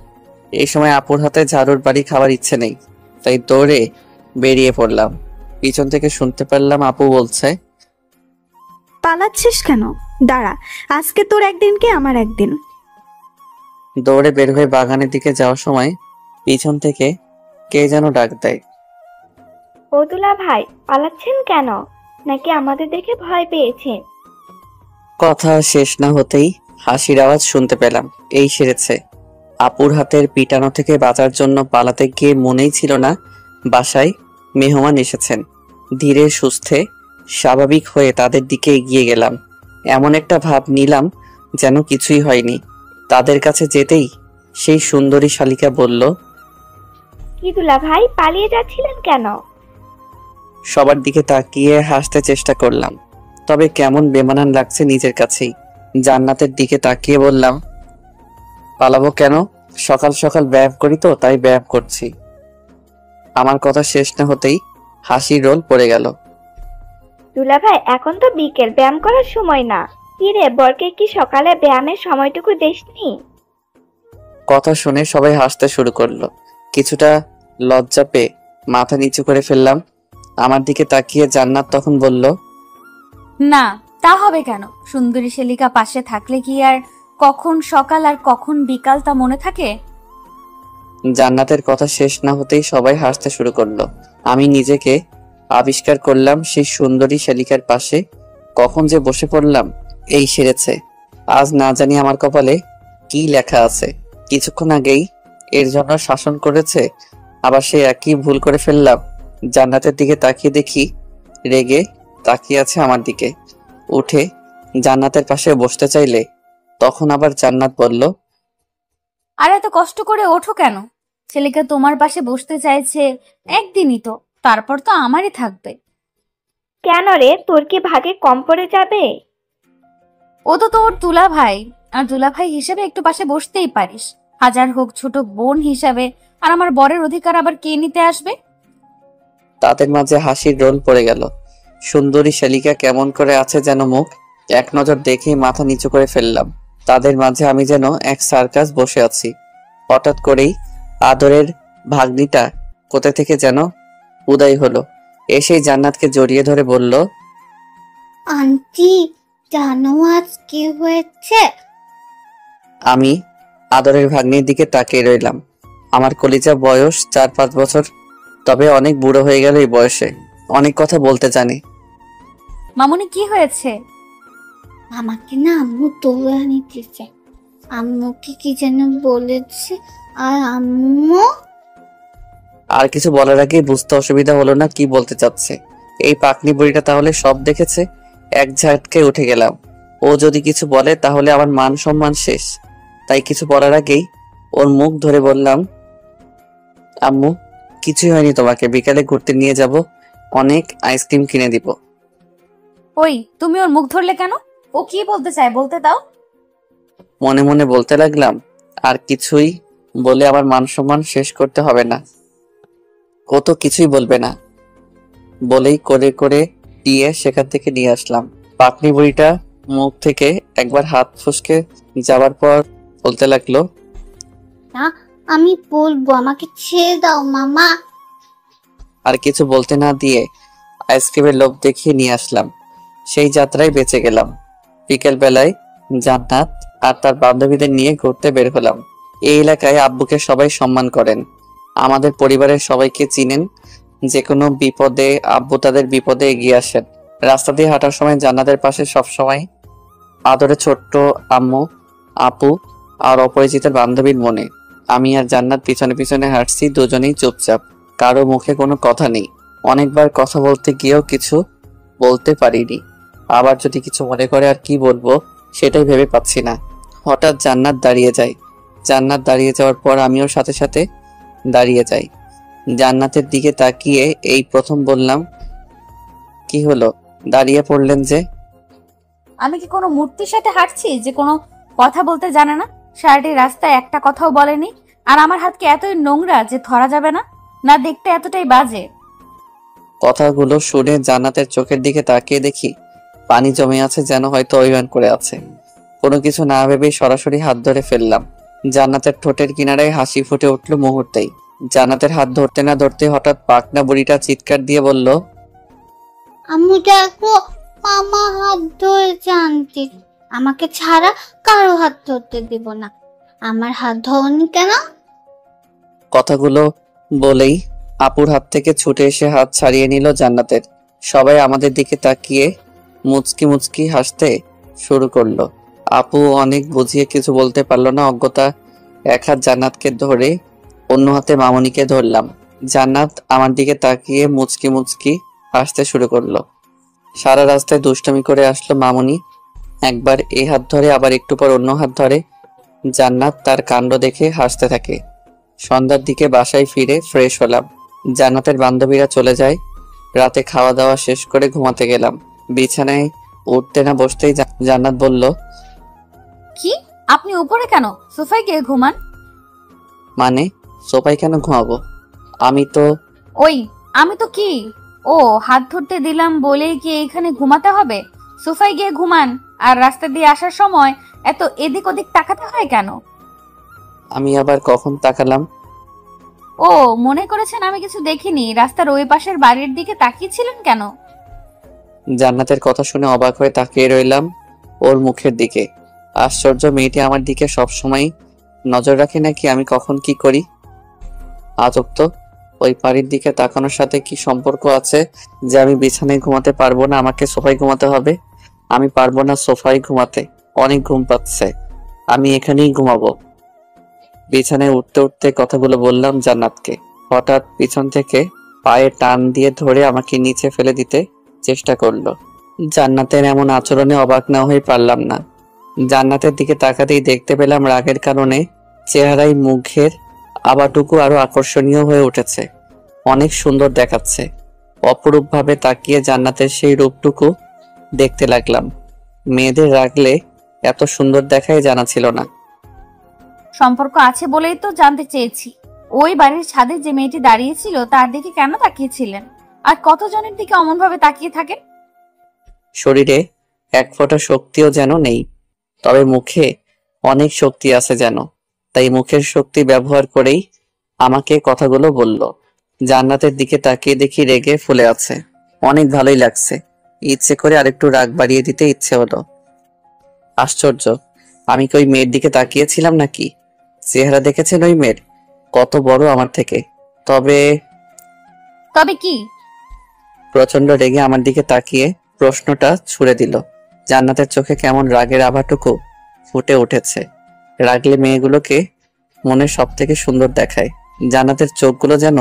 এই সময় আপুর হাতে ঝাড়ুর বাড়ি খাওয়ার ইচ্ছে নেই, তাই দৌড়ে বেরিয়ে পড়লাম। পিছন থেকে শুনতে পারলাম আপু বলছে, পালাচ্ছিস কেন? দাঁড়া, আজকে তোর একদিন কি আমার একদিন। দৌড়ে বের হয়ে বাগানের দিকে যাওয়ার সময় পিছন থেকে কে যেন ডাক দেয়, ও দুলা ভাই, পালাচ্ছেন কেন? নাকি আমাদের দেখে ভয় পেয়েছেন? কথা শেষ না হতেই হাসির আওয়াজ শুনতে পেলাম। এই সেরেছে। আপুর হাতের পিটানো থেকে বাঁচার জন্য পালাতে গিয়ে মনেই ছিল না বাসায় মেহমান এসেছেন। ধীরে সুস্থে স্বাভাবিক হয়ে তাদের দিকে এগিয়ে গেলাম। এমন একটা ভাব নিলাম যেন কিছুই হয়নি। তাদের কাছে যেতেই সেই সুন্দরী শালিকা বলল, কি দুলা ভাই, পালিয়ে যাচ্ছিলেন কেন? সবার দিকে তাকিয়ে হাসতে চেষ্টা করলাম, তবে কেমন বেমানান লাগছে নিজের কাছেই। জান্নাতের দিকে তাকিয়ে বললাম, পালাবো কেন? সকাল সকাল ব্যায়াম করি তো, তাই ব্যায়াম করছি। আমার কথা শেষ না হতেই হাসির রোল পড়ে গেল। দুলা ভাই, এখন তো বিকেল, ব্যায়াম করার সময় না। কি রে, বরকে কি সকালে ব্যায়ামের সময়টুকু দেসনি? কথা শুনে সবাই হাসতে শুরু করলো। কিছুটা লজ্জা পেয়ে মাথা নিচু করে ফেললাম। আমার দিকে তাকিয়ে জান্নাত তখন বলল, না, তা হবে কেন? সুন্দরী শালিকা পাশে থাকলে কি আর কখন সকাল আর কখন বিকাল তা মনে থাকে? জান্নাতের কথা শেষ না হতেই সবাই হাসতে শুরু করলো। আমি নিজেকে আবিষ্কার করলাম সেই সুন্দরী শালিকার পাশে। কখন যে বসে পড়লাম। এই সেরেছে। আজ না জানি আমার কপালে কি লেখা আছে। কিছুক্ষণ আগেই এর জন্য শাসন করেছে, আবার সে একই ভুল করে ফেললাম। জান্নাতের দিকে তাকিয়ে দেখি রেগে তাকিয়ে আছে আমার দিকে। উঠে জান্নাতের পাশে বসতে চাইলে তখন আবার জান্নাত বলল, আর এত কষ্ট করে ওঠো কেন? ছেলেকে তোমার পাশে বসতে চাইছে একদিনই তো, তারপর তো আমারই থাকবে। কেন রে, তোর কি ভাগে কম পড়ে যাবে? ও তো তোর দুলা ভাই, আর দুলা ভাই হিসেবে একটু পাশে বসতেই পারিস। হাজার হোক ছোট বোন হিসাবে, আর আমার বরের অধিকার আবার কে নিতে আসবে? তাদের মাঝে হাসির রোল পড়ে গেল। সুন্দরী শালিকা কেমন করে আছে যেন মুখ। এক নজর দেখেই মাথা নিচু করে ফেললাম। তাদের মাঝে আমি যেন এক সার্কাস বসে আছি। হঠাৎ করেই আদরের ভাগ্নিটা কোথা থেকে যেন উদয় হলো। এসেই জান্নাতকে জড়িয়ে ধরে বলল, আন্টি, জানো আজ কি হয়েছে? আমি আদরের ভাগ্নির দিকে তাকিয়ে রইলাম। আমার কলিজা বয়স 4-5 বছর, তবে অনেক বুড়ো হয়ে গেল এই বয়সে। অনেক কথা বলতে জানি। মামুনি, কি হয়েছে? আমাকে না আম্মু তুলে নিতেছে। আম্মুকে কি যেন বলেছে, আর আম্মু আর কিছু বলার আগেই বুঝতে অসুবিধা হলো না কি বলতে চাচ্ছে। এই পাকনি বুড়িটা তাহলে সব দেখেছে। এক ঝাটকে উঠে গেলাম। ও যদি কিছু বলে তাহলে আমার মান সম্মান শেষ। তাই কিছু বলার আগেই ওর মুখ ধরে বললাম, আম্মু, কিছুই হয়নি, তোমাকে বিকালে ঘুরতে নিয়ে যাব, অনেক আইসক্রিম কিনে দিব। ওই, তুমি ওর মুখ ধরলে কেন? ও কি বলতে চায় বলতে দাও। মনে মনে বলতে লাগলাম, আর কিছুই বলে আমার মান সম্মান শেষ করতে হবে না। ও তো কিছুই বলবে না বলেই করে করে দিয়ে সেখান থেকে নিয়ে আসলাম। পাকনি বুড়িটা মুখ থেকে একবার হাত ফসকে যাবার পর বলতে লাগলো, না, আমি বলবো, আমাকে ছেড়ে দাও মামা। আর কিছু বলতে না দিয়ে আইসক্রিমের লোভ দেখিয়ে নিয়ে আসলাম। সেই যাত্রায় বেঁচে গেলাম। বিকেল বেলায় জান্নাত আর তার বান্ধবীদের নিয়ে ঘুরতে বের হলাম। এই এলাকায় আব্বুকে সবাই সম্মান করেন। আমাদের পরিবারের সবাইকে চিনেন। যে কোনো বিপদে আব্বু তাদের বিপদে এগিয়ে আসেন। রাস্তা দিয়ে হাঁটার সময় জান্নাতের পাশে সবসময় আদরে ছোট্ট আম্মু, আপু আর অপরিচিতের বান্ধবীর মনে। আমি আর জান্নাত পিছনে পিছনে হাঁটছি, দুজনেই চুপচাপ। কারো মুখে কোনো কথা নেই। অনেকবার কথা বলতে গিয়েও কিছু বলতে পারিনি। আবার যদি কিছু মনে করে আর কি বলবো সেটাই ভেবে পাচ্ছি না। হঠাৎ জান্নাত দাঁড়িয়ে যায়। জান্নাত দাঁড়িয়ে যাওয়ার পর আমিও সাথে সাথে দাঁড়িয়ে যাই। জান্নাতের দিকে তাকিয়ে এই প্রথম বললাম, কি হলো, দাঁড়িয়ে পড়লেন যে? আমি কি কোনো মূর্তির সাথে হাঁটছি যে কোনো কথা বলতে জানে না? সারাটি রাস্তায় একটা কথাও বলেনি। আর আমার হাত কি এতই নোংরা যে ধরা যাবে না? না দেখতে এতটাই বাজে? কথাগুলো শুনে জান্নাতের চোখের দিকে তাকিয়ে দেখি পানি জমে আছে, যেন হয়তো অভিমান করে আছে। কোনো কিছু না ভেবেই সরাসরি হাত ধরে ফেললাম। জান্নাতের ঠোঁটের কিনারায় হাসি ফুটে উঠল মুহূর্তেই। জান্নাতের হাত ধরতে না ধরতে হঠাৎ পাকনা বুড়িটা চিৎকার দিয়ে বলল, আম্মু দেখো, মামা হাত ধরেছে আন্টি। আমাকে ছাড়া কারো হাত ধরতে দেব না। আমার হাত ধরনি কেন? কথাগুলো বলেই আপুর হাত থেকে ছুটে এসে হাত ছাড়িয়ে নিল জান্নাতের। সবাই আমাদের দিকে তাকিয়ে মুচকি মুচকি হাসতে শুরু করলো। আপু অনেক বুঝিয়ে কিছু বলতে পারলো না। অজ্ঞতা এক হাত জান্নাতকে ধরে অন্য হাতে মামুনিকে ধরলাম। জান্নাত আমার দিকে তাকিয়ে মুচকি মুচকি হাসতে শুরু করলো। সারা রাস্তায় দুষ্টামি করে আসলো মামুনি। একবার এই হাত ধরে আবার একটু পর অন্য হাত ধরে। জান্নাত তার কাণ্ড দেখে হাসতে থাকে। সন্ধ্যার দিকে বাসায় ফিরে ফ্রেশ হলাম। জান্নাতের বান্ধবীরা চলে যায়। রাতে খাওয়া দাওয়া শেষ করে ঘুমাতে গেলাম। বিছানায় উঠতে না বসতেই জান্নাত বলল, কি, আপনি উপরে কেন? সোফায় গিয়ে ঘুমান। মানে সোফায় কেন ঘুমাবো? আমি তো কি? ও, হাত ধরতে দিলাম বলেই কি এখানে ঘুমাতে হবে? সোফায় গিয়ে ঘুমান। আর রাস্তা দিয়ে আসার সময় এত এদিক ওদিক তাকাতে হয় কেন? আমি আবার কখন তাকালাম? ও, মনে করেছেন আমি কিছু দেখিনি? রাস্তার ওই পাশের বাড়ির দিকে তাকিয়েছিলেন কেন? জান্নাতের কথা শুনে অবাক হয়ে তাকিয়ে রইলাম ওর মুখের দিকে। আশ্চর্য, মেয়েটি আমার দিকে সবসময় নজর রাখে নাকি আমি কখন কি করি? আজব তো, ওই বাড়ির দিকে তাকানোর সাথে কি সম্পর্ক আছে যে আমি বিছানায় ঘুমাতে পারবো না, আমাকে সোফায় ঘুমাতে হবে? আমি পারবো না সোফায় ঘুমাতে, অনেক ঘুম পাচ্ছে, আমি এখানেই ঘুমাবো। বিছানায় উঠতে উঠতে কথাগুলো বললাম জান্নাতকে। হঠাৎ পিছন থেকে পায়ে টান দিয়ে ধরে আমাকে নিচে ফেলে দিতে চেষ্টা করলো। জান্নাতের এমন আচরণে অবাক না হয়ে পারলাম না। জান্নাতের দিকে তাকাতেই দেখতে পেলাম রাগের কারণে চেহারায় মুখের আবাটুকু আরো আকর্ষণীয় হয়ে উঠেছে। অনেক সুন্দর দেখাচ্ছে। অপরূপভাবে তাকিয়ে জান্নাতের সেই রূপটুকু দেখতে লাগলাম। মেয়েদের রাগলে এত সুন্দর দেখায় জানা ছিল না। সম্পর্ক আছে বলেই তো জানতে চেয়েছি। ওই বাড়ির ছাদে যে মেয়েটি দাঁড়িয়েছিল তার দিকে কেন তাকিয়েছিলেন? আর কতজনের দিকে অমন ভাবে তাকিয়ে থাকেন? শরীরে এক ফোঁটা শক্তিও যেন নেই, তবে মুখে অনেক শক্তি আছে যেন। তাই মুখের শক্তি ব্যবহার করেই আমাকে কথাগুলো বলল। জান্নাতের দিকে তাকিয়ে দেখি রেগে ফুলে আছে। অনেক ভালোই লাগছে। ইচ্ছে করে আরেকটু রাগ বাড়িয়ে দিতে ইচ্ছে হলো। আশ্চর্য, আমি কি ওই মেয়ের দিকে তাকিয়েছিলাম নাকি? চেহারা দেখেছেন ওই মেয়ের? কত বড় আমার থেকে। তবে কি? প্রচন্ড রেগে আমার দিকে তাকিয়ে প্রশ্নটা ছুড়ে দিল। জান্নাতের চোখে কেমন রাগের আভাটুকু ফুটে উঠেছে। রাগলে মেয়েগুলোকে মনে সব থেকে সুন্দর দেখায়। জান্নাতের চোখগুলো যেন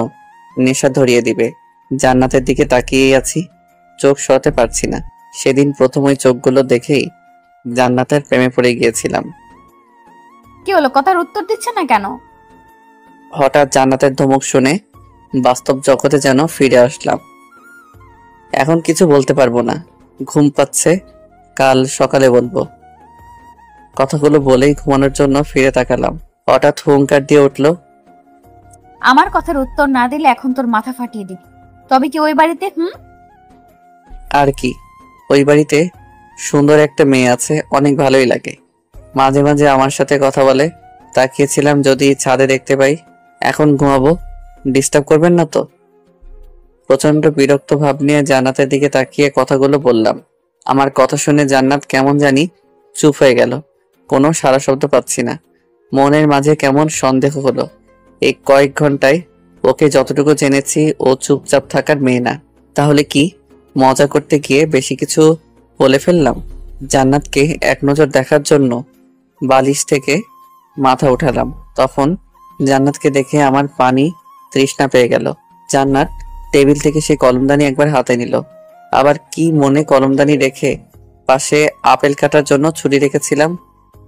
নেশা ধরিয়ে দিবে। জান্নাতের দিকে তাকিয়েই আছি, চোখ সরাতে পারছি না। সেদিন প্রথম ওই চোখগুলো দেখেই জান্নাতের প্রেমে পড়ে গিয়েছিলাম। কি হলো, কথার উত্তর দিচ্ছে না কেন? হঠাৎ জান্নাতের ধমক শুনে বাস্তব জগতে যেন ফিরে আসলাম। এখন কিছু বলতে পারবো না, ঘুম পাচ্ছে, কাল সকালে বলবো। কথাগুলো বলেই ঘুমানোর জন্য ফিরে তাকালাম। হঠাৎ হুঙ্কার দিয়ে উঠলো, আমার কথার উত্তর না দিলে এখন তোর মাথা ফাটিয়ে দিবি। তবে কি ওই বাড়িতে আর কি, ওই বাড়িতে সুন্দর একটা মেয়ে আছে, অনেক ভালোই লাগে। মাঝে মাঝে আমার সাথে কথা বলে। তাকিয়েছিলাম যদি ছাদে দেখতে পাই। এখন ঘুমাবো, ডিস্টার্ব করবেন না তো? প্রচন্ড বিরক্ত ভাব নিয়ে জান্নাতের দিকে তাকিয়ে কথাগুলো বললাম। আমার কথা শুনে জান্নাত কেমন জানি চুপ হয়ে গেল। কোনো সারা শব্দ পাচ্ছি না। মনের মাঝে কেমন সন্দেহ হলো। এই কয়েক ঘন্টায় ওকে যতটুকু জেনেছি ও চুপচাপ থাকার মেয়ে না। তাহলে কি মজা করতে গিয়ে বেশি কিছু বলে ফেললাম? জান্নাতকে এক নজর দেখার জন্য বালিশ থেকে মাথা উঠালাম। তখন জান্নাতকে দেখে আমার পানি তৃষ্ণা পেয়ে গেল। জান্নাত টেবিল থেকে সেই কলমদানি একবার হাতে নিল। আবার কি মনে কলমদানি রেখে পাশে আপেল কাটার জন্য ছুরি রেখেছিলাম,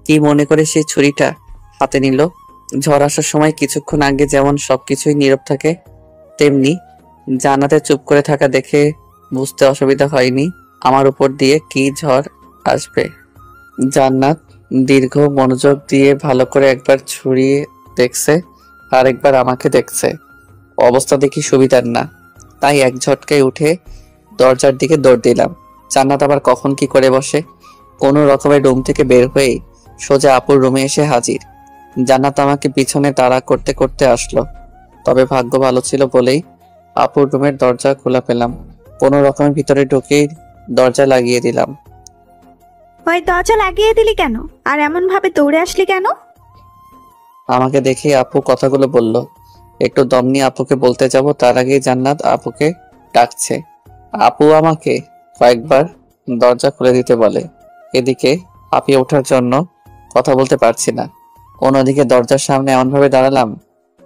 কি মনে করে সেই ছুরিটা হাতে নিল। ঝড় আসার সময় কিছুক্ষণ আগে যেমন সবকিছুই নীরব থাকে, তেমনি জান্নাতের চুপ করে থাকা দেখে বুঝতে অসুবিধা হয়নি আমার উপর দিয়ে কি ঝড় আসবে। জান্নাত দীর্ঘ মনোযোগ দিয়ে ভালো করে একবার ছুরিয়ে দেখছে, আর একবার আমাকে দেখছে। অবস্থা দেখি সুবিধার না, তাই এক ঝটকায় উঠে দরজার দিকে দৌড় দিলাম। জান্নাত আবার কখন কি করে বসে। কোনো রকমের রুম থেকে বের হয়ে সোজা আপুর রুমে এসে হাজির। জান্নাত আমাকে পিছনে তাড়া করতে করতে আসলো। তবে ভাগ্য ভালো ছিল বলেই আপুর রুমের দরজা খোলা পেলাম। কোনো রকমে ভিতরে ঢুকেই দরজা লাগিয়ে দিলাম। ওই দরজা লাগিয়ে দিলি কেন? আর এমন ভাবে দৌড়ে আসলি কেন? আমাকে দেখে আপু কথাগুলো বলল। একটু দম নিয়ে আপুকে বলতে যাব, তার আগেই জান্নাত আপুকে ডাকছে। আপু আমাকে কয়েকবার দরজা খুলে দিতে বলে। এদিকে হাঁপিয়ে ওঠার জন্য কথা বলতে পারছি না। অন্যদিকে দরজার সামনে এমনভাবে দাঁড়ালাম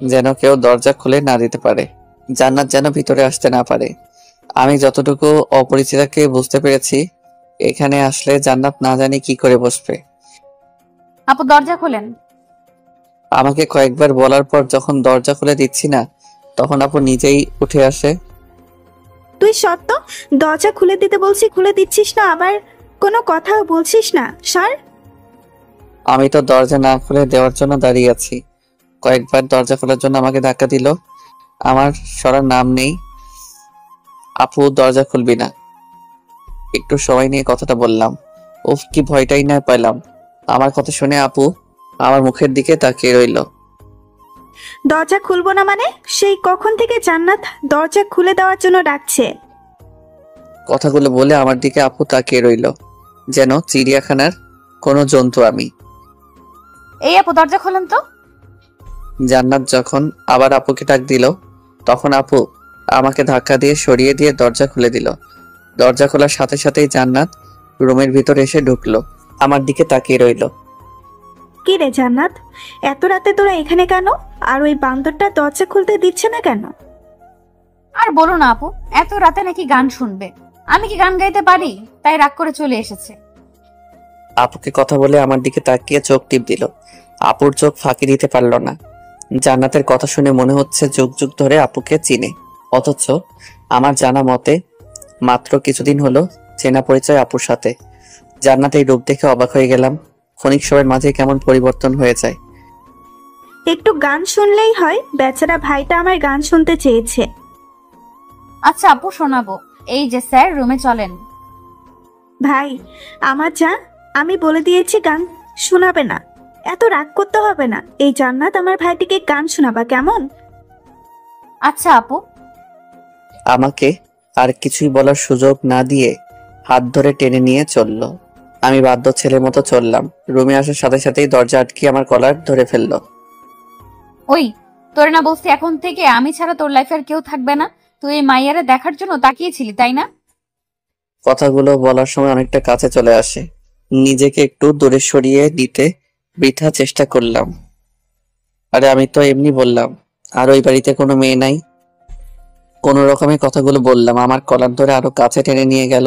যেন কেউ দরজা খুলে না দিতে পারে, জান্নাত যেন ভিতরে আসতে না পারে। আমি যতটুকু অপরিচিতাকে বুঝতে পেরেছি, এখানে আসলে জান্নাত না জানি কি করে বসবে। আপু দরজা খোলেন। আমাকে কয়েকবার বলার পর যখন দরজা খুলে দিচ্ছি না, তখন আপু নিজেই উঠে আসে। তুই সত্য, দরজা খুলে দিতে বলছি খুলে দিচ্ছিস না, আবার কোনো কথাও বলছিস না। সর। আমি তো দরজা না খুলে দেওয়ার জন্য দাঁড়িয়ে আছি। কয়েকবার দরজা খোলার জন্য আমাকে ধাক্কা দিল, আমার সরার নাম নেই। আপু দরজা খুলবি না? একটু সময় নিয়ে কথাটা বললাম। উফ, কি ভয়টাই না পেলাম। আমার কথা শুনে আপু আমার মুখের দিকে তাকিয়ে রইল। দরজা খুলবো না মানে? সেই কখন থেকে জান্নাত দরজা খুলে দেওয়ার জন্য ডাকছে। কথাগুলো বলে আমার দিকে আপু তাকিয়ে রইল, যেন চিড়িয়াখানার কোনো জন্তু আমি। এই আপু দরজা খোলেন তো। জান্নাত যখন আবার আপুকে ডাক দিল, তখন আপু আমাকে ধাক্কা দিয়ে সরিয়ে দিয়ে দরজা খুলে দিল। দরজা খোলার সাথে সাথেই জান্নাত রুমের ভিতর এসে ঢুকলো, আমার দিকে তাকিয়ে রইল। কি রে জান্নাত, এত রাতে তোরা এখানে কেন? আর ওই বান্দরটা দরজা খুলতে দিচ্ছে না কেন? আর বলো না আপু, এত রাতে নাকি গান শুনবে। আমি কি গান গাইতে পারি? তাই রাগ করে চলে এসেছে। আপুকে কথা বলে আমার দিকে তাকিয়ে চোখ টিপ দিল। আপুর চোখ ফাঁকি দিতে পারল না। জান্নাতের কথা শুনে মনে হচ্ছে যুগ যুগ ধরে আপুকে চিনে, অথচ আমার জানা মতে মাত্র কিছুদিন হলো চেনা পরিচয় আপুর সাথে। জান্নাত এই রূপ দেখে অবাক হয়ে গেলাম। ক্ষণিক সময়ের মাঝে কেমন পরিবর্তন হয়ে যায়। একটু গান শুনলেই হয়, বেচারা ভাইটা আমার গান শুনতে চেয়েছে। আচ্ছা আপু শোনাবো। এই যে স্যার, রুমে চলেন। ভাই আমার যা, আমি বলে দিয়েছি গান শোনাবে না। এত রাগ করতে হবে না। এই জান্নাত আমার ভাইটিকে গান শোনাবা কেমন? আচ্ছা আপু। আমাকে আর কিছুই বলার সুযোগ না দিয়ে হাত ধরে টেনে নিয়ে চলল। আমি বাধ্য ছেলের মতো চললাম। রুমে আসার সাথে সাথেই দরজা আটকিয়ে আমার কলার ধরে ফেললো। ওই, তোরে না বলছি এখন থেকে আমি ছাড়া তোর লাইফে আর কেউ থাকবে না? তুই এই মাইয়ারে দেখার জন্য তাকিয়েছিলি, তাই না? কথাগুলো বলার সময় অনেকটা কাছে চলে আসে। নিজেকে একটু দূরে সরিয়ে দিতে বৃথা চেষ্টা করলাম। আরে আমি তো এমনি বললাম, আর ওই বাড়িতে কোনো মেয়ে নাই। কোনো রকমের কথাগুলো বললাম। আমার কলার ধরে আরো কাছে টেনে নিয়ে গেল।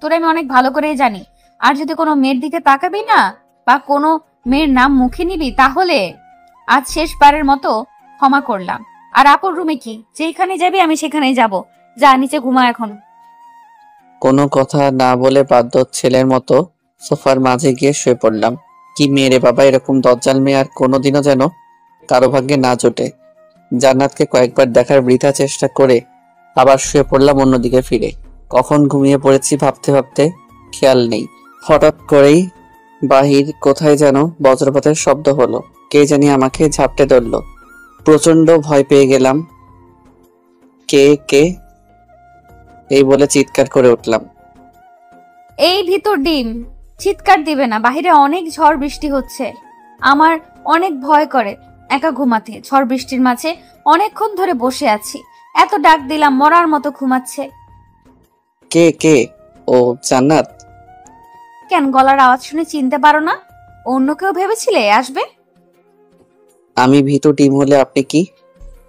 তোরে আমি অনেক ভালো করেই জানি। আর যদি কোনো মেয়ের দিকে তাকাবি না বা কোনো মেয়ের নাম মুখে নিবি, তাহলে আজ শেষবারের মতো ক্ষমা করলাম। আর আপুর রুমে কি, যেখানে যাবি আমি সেখানেই যাব। যা নিচে ঘুমা এখন। কোনো কথা না বলে বাধ্য ছেলের মতো সোফার মাঝে গিয়ে শুয়ে পড়লাম। কি মেয়ে রে বাবা, এরকম দজ্জাল মেয়ে আর কোনোদিনও যেন কারো ভাগ্যে না জোটে। জান্নাতকে কয়েকবার দেখার বৃথা চেষ্টা করে আবার শুয়ে পড়লাম অন্যদিকে ফিরে। কখন ঘুমিয়ে পড়েছি ভাবতে ভাবতে খেয়াল নেই। হঠাৎ করেই বাহির কোথায় যেন বজ্রপাতের শব্দ হলো। কে জানি আমাকে ঝাপটে ধরলো। প্রচন্ড ভয় পেয়ে গেলাম। কে কে এই বলে চিৎকার করে উঠলাম। এই ভিতর ডিম। চিৎকার দিবে না, বাহিরে অনেক ঝড় বৃষ্টি হচ্ছে। আমার অনেক ভয় করে একা ঘুমাতে। ঝড় বৃষ্টির মাঝে অনেকক্ষণ ধরে বসে আছি, এত ডাক দিলাম মরার মতো ঘুমাচ্ছে। কে কে? ও জান্নাত। কেন গলার আওয়াজ শুনে চিনতে পারো না? অন্য কেউ ভেবেছিলে আসবে? আমি ভীতু ডিম হলে আপনি কি?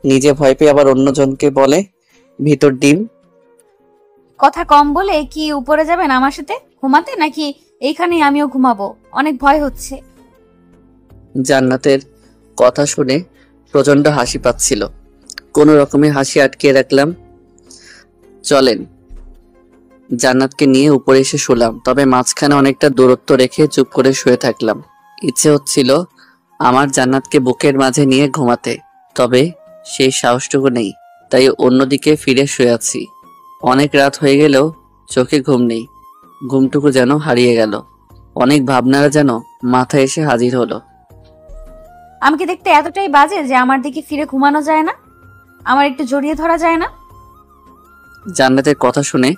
নিজে ভয় পেয়ে আবার অন্যজনকে বলে ভিতর ডিম। কথা কম বলে কি উপরে যাবেন আমার সাথে ঘুমাতে, নাকি এইখানেই আমিও ঘুমাবো? অনেক ভয় হচ্ছে। জান্নাতের কথা শুনে প্রচন্ড হাসি পাচ্ছিল। কোনো রকমে হাসি আটকে রাখলাম। চলেন। জান্নাতকে নিয়ে উপরে এসে শুলাম, তবে মাঝখানে অনেকটা দূরত্ব রেখে চুপ করে শুয়ে থাকলাম। ইচ্ছে হচ্ছিল আমার জান্নাতকে বুকের মাঝে নিয়ে ঘুমাতে, তবে সেই সাহসটুকু নেই। তাই অন্যদিকে ফিরে শুয়ে আছি। অনেক রাত হয়ে গেলেও চোখে ঘুম নেই। ঘুমটুকু যেন হারিয়ে গেল। অনেক ভাবনারা যেন মাথায় এসে হাজির হলো। আমি কি দেখতে এতটাই বাজে যে আমার দিকে ফিরে ঘুমানো যায় না? আমার একটু জড়িয়ে ধরা যায় না? জান্নাতের কথা শুনে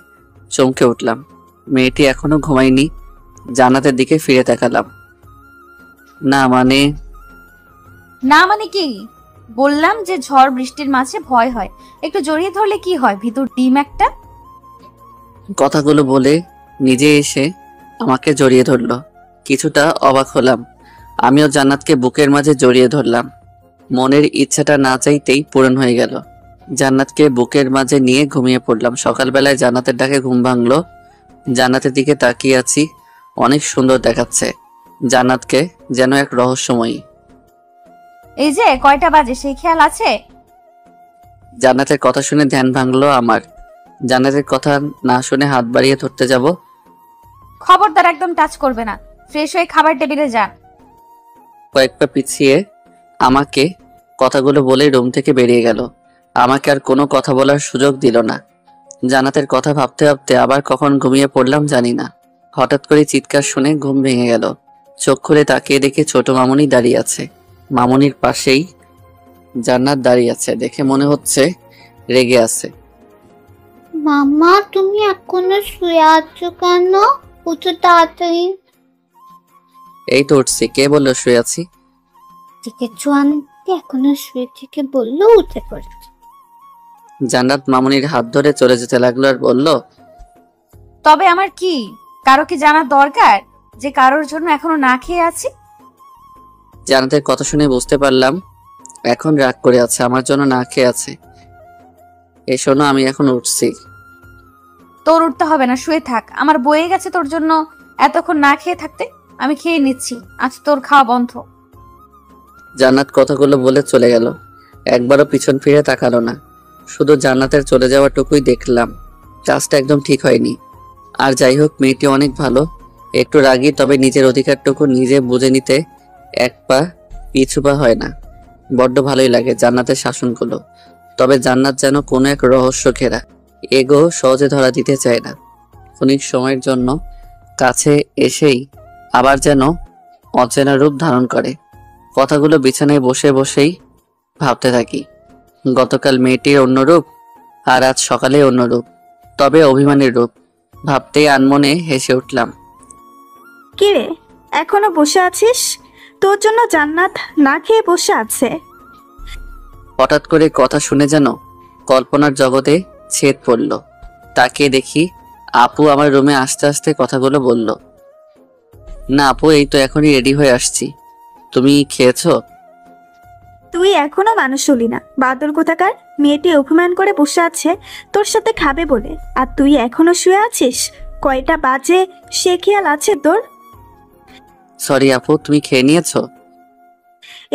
চমকে উঠলাম। মেয়েটি এখনো ঘুমায়নি। জান্নাতের দিকে ফিরে তাকালাম। না মানে না মানে কি? বললাম যে ঝড় বৃষ্টির মাঝে ভয় হয়, একটু জড়িয়ে ধরলে কি হয়, ভিতর ডিম একটা। কথাগুলো বলে নিজে এসে আমাকে জড়িয়ে ধরলো। কিছুটা অবাক হলাম। আমিও জান্নাতকে বুকের মাঝে জড়িয়ে ধরলাম। মনের ইচ্ছাটা না চাইতেই পূরণ হয়ে গেল। জান্নাতকে বুকের মাঝে নিয়ে ঘুমিয়ে পড়লাম। সকালবেলায় জান্নাতের ডাকে ঘুম ভাঙলো। জান্নাতের দিকে তাকিয়ে আছি, অনেক সুন্দর দেখাচ্ছে জান্নাতকে, যেন এক রহস্যময়ী। এই যে কয়টা বাজে সেই খেয়াল আছে? জান্নাতের কথা শুনে ধ্যান ভাঙলো আমার। জান্নাতের কথা না শুনে হাত বাড়িয়ে ধরতে যাব। খবরদার, একদম টাচ করবে না। ফ্রেশ হয়ে খাবার টেবিলে যান। কয়েক পা পিছিয়ে আমাকে কথাগুলো বলে রুম থেকে বেরিয়ে গেল। আমাকে আর কোনো কথা বলার সুযোগ দিল না। জান্নাতের কথা ভাবতে ভাবতে আবার কখন ঘুমিয়ে পড়লাম জানি না। হঠাৎ করে চিৎকার শুনে ঘুম ভেঙে গেল। চোখ খুলে তাকিয়ে দেখে ছোট মামুনি দাঁড়িয়ে আছে। মামুনির পাশেই জান্নাত দাঁড়িয়ে আছে। দেখে মনে হচ্ছে রেগে আছে। মামা, তুমি এখনো শুয়ে আছো কেন? উঠো তাড়াতাড়ি। এই তো উঠছি। কে বললো শুয়ে আছি? থেকে আনতে এখনো শুয়ে থেকে বললো উঠে পড়ছে। জান্নাত মামুনির হাত ধরে চলে যেতে লাগলো আর বলল, তবে আমার কি, কারো কি জানার দরকার যে কারোর জন্য এখনো না খেয়ে আছি? জান্নাতের কথা শুনে বুঝতে পারলাম এখন রাগ করে আছে, আমার জন্য না খেয়ে আছে। এই শোনো, আমি এখন উঠছি। তোর উঠতে হবে না, শুয়ে থাক। আমার বয়ে গেছে তোর জন্য এতক্ষণ না খেয়ে থাকতে। আমি খেয়ে নিচ্ছি, আজ তোর খাওয়া বন্ধ। জান্নাত কথাগুলো বলে চলে গেল। একবারও পিছন ফিরে তাকালো না। শুধু জান্নাতের চলে যাওয়াটুকুই দেখলাম। কাজটা একদম ঠিক হয়নি। আর যাই হোক, মেয়েটি অনেক ভালো, একটু রাগী, তবে নিজের অধিকারটুকু নিজে বুঝে নিতে এক পা পিছু পা হয় না। বড্ড ভালোই লাগে জান্নাতের শাসনগুলো। তবে জান্নাত যেন কোনো এক রহস্য ঘেরা, এগো সহজে ধরা দিতে চায় না। ক্ষণিক সময়ের জন্য কাছে এসেই আবার যেন অচেনা রূপ ধারণ করে। কথাগুলো বিছানায় বসে বসেই ভাবতে থাকি। গতকাল মেয়েটির অন্য রূপ, আর আজ সকালে অন্য রূপ, তবে অভিমানের রূপ। ভাবতেই আনমনে হেসে উঠলাম। কিরে, এখনো বসে আছিস? তোর জন্য জান্নাত না খেয়ে বসে আছে। হঠাৎ করে কথা শুনে যেন কল্পনার জগতে ছেদ পড়ল। তাকিয়ে দেখি আপু আমার রুমে আস্তে আস্তে কথাগুলো বলল। না আপু, এই তো এখনই রেডি হয়ে আসছি। তুমি খেয়েছো? তুই এখনো মানুষ হলি না, বাদর কোথাকার। মেয়েটি অভিমান করে বসে আছে তোর সাথে খাবে বলে, আর তুই এখনো শুয়ে আছিস। কয়টা বাজে সে খেয়াল আছে তোর? সরি আপু, তুমি খেয়ে নিয়েছো?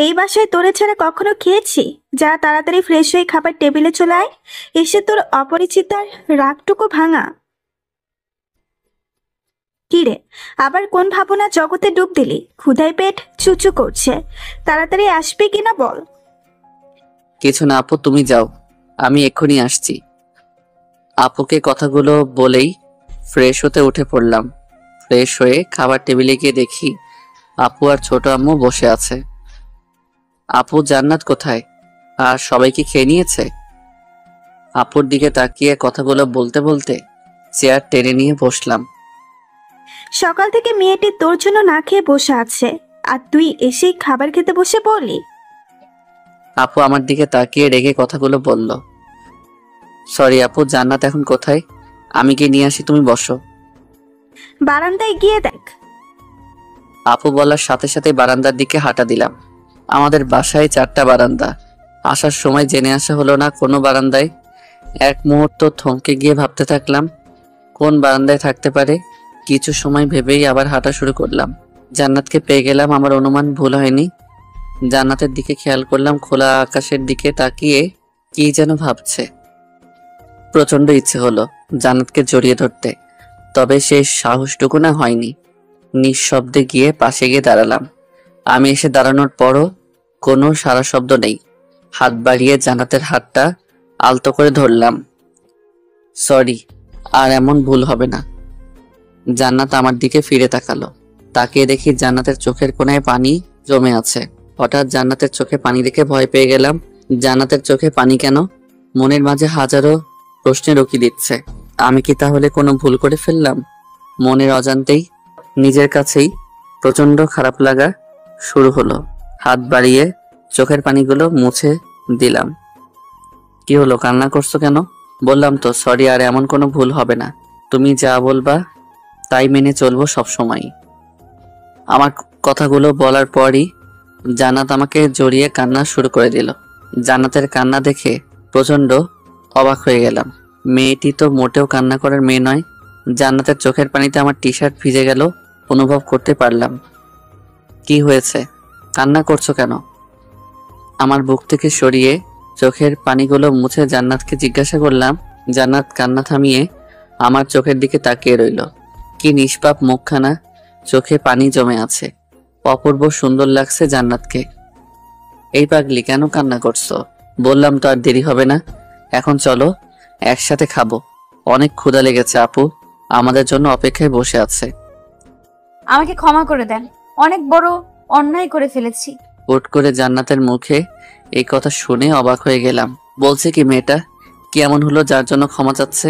এই বাসায় তোরে ছাড়া কখনো খেয়েছি? যা তাড়াতাড়ি ফ্রেশ হয়ে খাবার টেবিলে চলে আয়। এসে তোর অপরিচিতার রাগটুকু ভাঙা। কিরে, আবার কোন ভাবনা জগতে ডুব দিলি? ক্ষুধায় পেট চুচু করছে, তাড়াতাড়ি আসবি কিনা বল। কিছু না আপু, তুমি যাও, আমি এক্ষুনি আসছি। আপুকে কথাগুলো বলেই ফ্রেশ হতে উঠে পড়লাম। ফ্রেশ হয়ে খাবার টেবিলে গিয়ে দেখি আপু আর ছোট আম্মু বসে আছে। আপু, জান্নাত কোথায়? আর সবাই কি খেয়ে নিয়েছে? আপুর দিকে তাকিয়ে কথাগুলো বলতে বলতে চেয়ার টেনে নিয়ে বসলাম। সকাল থেকে মেয়েটি তোর জন্য না খেয়ে বসে আছে, আর তুই এসেই খাবার খেতে বসে পড়লি। আপু আমার দিকে তাকিয়ে রেগে কথাগুলো বলল। সরি আপু, জান্নাত এখন কোথায়? আমি গিয়ে নিয়ে আসি, তুমি বসো। বারান্দায় গিয়ে দেখ। আপু বলার সাথে সাথে বারান্দার দিকে হাঁটা দিলাম। আমাদের বাসায় 4টা বারান্দা। আসার সময় জেনে আসা হলো না কোনো বারান্দায়। এক মুহূর্ত থমকে গিয়ে ভাবতে থাকলাম কোন বারান্দায় থাকতে পারে। কিছু সময় ভেবেই আবার হাঁটা শুরু করলাম। জান্নাতকে পেয়ে গেলাম, আমার অনুমান ভুল হয়নি। জান্নাতের দিকে খেয়াল করলাম, খোলা আকাশের দিকে তাকিয়ে কি যেন ভাবছে। প্রচন্ড ইচ্ছে হলো জান্নাতকে জড়িয়ে ধরতে, তবে সেই সাহসটুকু না হয়নি। নিঃশব্দে গিয়ে পাশে গিয়ে দাঁড়ালাম। আমি এসে দাঁড়ানোর পরও কোনো সারা শব্দ নেই। হাত বাড়িয়ে জান্নাতের হাতটা আলতো করে ধরলাম। সরি, আর এমন ভুল হবে না। জান্নাত আমার দিকে ফিরে তাকালো। তাকিয়ে দেখি জান্নাতের চোখের কোণায় পানি জমে আছে। হঠাৎ জান্নাতের চোখে পানি দেখে ভয় পেয়ে গেলাম। জান্নাতের চোখে পানি কেন? মনের মাঝে হাজারো প্রশ্নের উকি দিচ্ছে। আমি কি তাহলে কোনো ভুল করে ফেললাম? মনের অজান্তেই নিজের কাছেই প্রচন্ড খারাপ লাগা শুরু হলো। হাত বাড়িয়ে চোখের পানিগুলো মুছে দিলাম। কি হলো, কান্না করছো কেন? বললাম তো সরি, আর এমন কোনো ভুল হবে না। তুমি যা বলবা তাই মেনে চলবো সব সময়। আমার কথাগুলো বলার পরই জান্নাত আমাকে জড়িয়ে কান্না শুরু করে দিল। জান্নাতের কান্না দেখে প্রচন্ড অবাক হয়ে গেলাম। মেয়েটি তো মোটেও কান্না করার মেয়ে নয়। জান্নাতের চোখের পানিতে আমার টি শার্ট ভিজে গেল অনুভব করতে পারলাম। কি হয়েছে, কান্না করছো কেন? আমার বুক থেকে সরিয়ে চোখের পানিগুলো মুছে জান্নাতকে জিজ্ঞাসা করলাম। জান্নাত কান্না থামিয়ে আমার চোখের দিকে তাকিয়ে রইল। কি নিষ্পাপ মুখখানা, চোখে পানি জমে আছে। অপূর্ব সুন্দর লাগছে জান্নাতকে। এই পাগলি, কেন কান্না করছো? বললাম তো আর দেরি হবে না, এখন চলো একসাথে খাবো। অনেক ক্ষুধা লেগেছে, আপু আমাদের জন্য অপেক্ষায় বসে আছে। আমাকে ক্ষমা করে দেন, অনেক বড় অন্যায় করে ফেলেছি। হুট করে জান্নাতের মুখে এই কথা শুনে অবাক হয়ে গেলাম। বলছে কি মেয়েটা? কি এমন হলো যার জন্য ক্ষমা চাচ্ছে?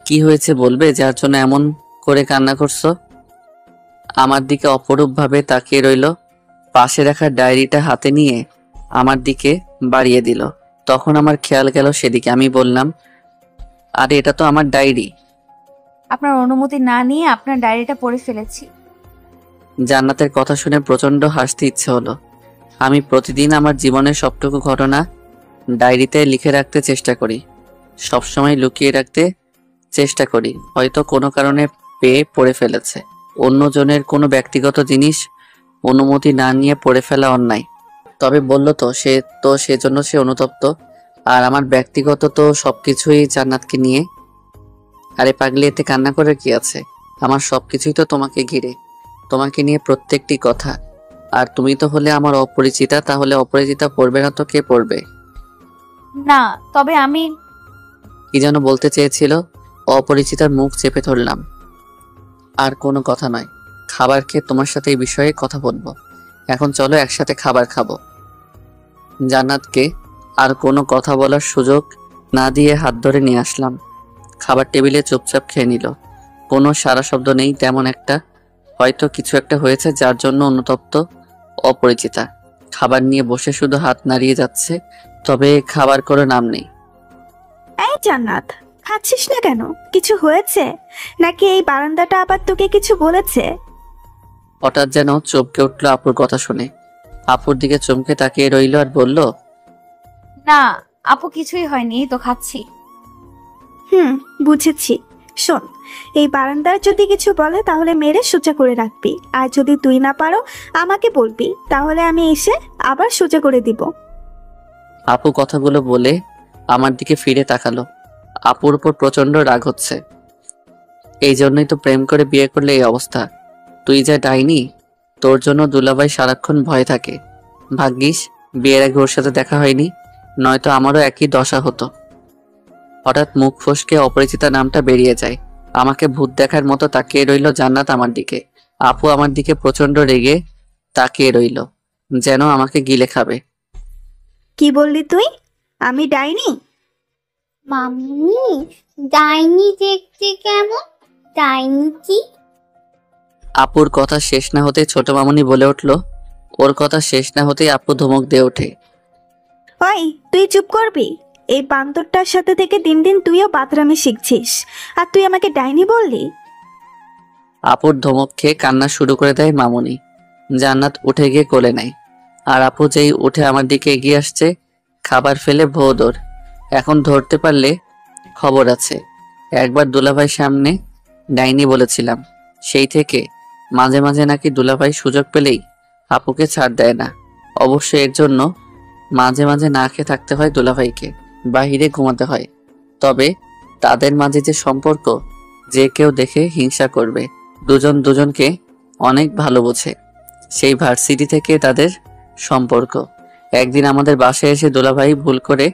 কি হয়েছে বলবে যার জন্য এমন করে কান্না করছো? আমার দিকে অপরূপ ভাবে তাকিয়ে রইল। পাশে রাখা ডায়েরিটা হাতে নিয়ে আমার দিকে বাড়িয়ে দিল। তখন আমার খেয়াল গেল সেদিকে। আমি বললাম, আরে এটা তো আমার ডায়েরি। আপনার অনুমতি না নিয়ে আপনার ডায়েরিটা পড়ে ফেলেছি। জান্নাতের কথা শুনে প্রচন্ড হাসতে ইচ্ছে হলো। আমি প্রতিদিন আমার জীবনের সবটুকু ঘটনা ডায়েরিতে লিখে রাখতে চেষ্টা করি, সবসময় লুকিয়ে রাখতে চেষ্টা করি। হয়তো কোনো কারণে পেয়ে পড়ে ফেলেছে। অন্যজনের কোনো ব্যক্তিগত জিনিস অনুমতি না নিয়ে পড়ে ফেলা অন্যায়। তবে বললো তো সেজন্য সে অনুতপ্ত। আর আমার ব্যক্তিগত তো সবকিছুই জান্নাতকে নিয়ে। আরে পাগলি, এতে কান্না করে কি আছে? আমার সবকিছুই তো তোমাকে ঘিরে, তোমাকে নিয়ে প্রত্যেকটি কথা। আর তুমি তো হলে আমার অপরিচিতা, তাহলে অপরিচিতা পড়বে না তো কে পড়বে? না, তবে আমি কি যেন বলতে চেয়েছিল। অপরিচিতার মুখ চেপে ধরলাম। আর কোনো কথা নয়, খাবার খেয়ে তোমার সাথে এই বিষয়ে কথা বলবো। এখন চলো একসাথে খাবার খাবো। জান্নাতকে আর কোনো কথা বলার সুযোগ না দিয়ে হাত ধরে নিয়ে আসলাম। খাবার টেবিলে চুপচাপ খেয়ে নিল। কোনো সারা শব্দ নেই তেমন একটা। হয়তো কিছু একটা হয়েছে যার জন্য অনুতপ্ত অপরিচিতা। খাবার নিয়ে বসে শুধু হাত নাড়িয়ে যাচ্ছে, তবে খাবার করে নাম নেই। এই জান্নাত, খাচ্ছিস না কেন? কিছু হয়েছে নাকি এই বারান্দাটা আবার তোকে কিছু বলেছে? হঠাৎ যেন চমকে উঠলো আপুর কথা শুনে। আপুর দিকে চমকে তাকিয়ে রইল আর বলল, না আপু, কিছুই হয়নি, এই তো খাচ্ছি। বুঝেছি। শোন, এই বারান্দার যদি কিছু বলে তাহলে মেরে সোজা করে রাখবি, আর যদি তুই না পারো আমাকে বলবি, তাহলে আমি এসে আবার সোজা করে দিব। আপু কথাগুলো বলে আমার দিকে ফিরে তাকালো। আপুর উপর প্রচন্ড রাগ হচ্ছে। এই জন্যই তো প্রেম করে বিয়ে করলে এই অবস্থা। তুই যা ডাইনি, তোর জন্য দুলাভাই সারাক্ষণ ভয় থাকে। ভাগ্যিস বিয়ের আগে ওর সাথে দেখা হয়নি, নয়তো আমারও একই দশা হতো। হঠাৎ মুখ ফসকে অপরিচিতা নামটা বেরিয়ে যায়। আমাকে ভূত দেখার মতো তাকিয়ে রইল জান্নাত আমার দিকে। আপু আমার দিকে প্রচন্ড রেগে তাকিয়ে রইল, যেন আমাকে গিলে খাবে। কি বললি তুই? আমি ডাইনি? মাম্মি, ডাইনি দেখতে কেমন? ডাইনি কি? আপুর কথা শেষ না হতে ছোট মামুনি বলে উঠল। ওর কথা শেষ না হতেই আপু ধমক দিয়ে ওঠে। ওই, তুই চুপ করবি? এই বান্দরটার সাথে থেকে দিন দিন তুইও বাতরামি শিখছিস, আর তুই আমাকে ডাইনি বললি? আপুর ধমক খেয়ে কান্না শুরু করে দেয় মামুনি। জান্নাত উঠে গিয়ে কোলে নেয়। আর আপু যেই উঠে আমার দিকে এগিয়ে আসছে, খাবার ফেলে ভৌ দৌড়। এখন ধরতে পারলে খবর আছে। একবার দুলাভাই সামনে ডাইনি বলেছিলাম, সেই থেকে মাঝে মাঝে নাকি দুলাভাই সুযোগ পেলেই আপুকে ছাড় দেয় না। অবশ্য এর জন্য মাঝে মাঝে না খেয়ে থাকতে হয় দুলাভাইকে, বাহিরে ঘুমাতে হয়। তবে তাদের মাঝে যে সম্পর্ক, যে কেউ দেখে হিংসা করবে। দুজন দুজনকে অনেক ভালো বোঝে। সেই ভার্সিটি থেকে তাদের সম্পর্ক। একদিন আমাদের বাসায় এসে দুলাভাই ভুল করে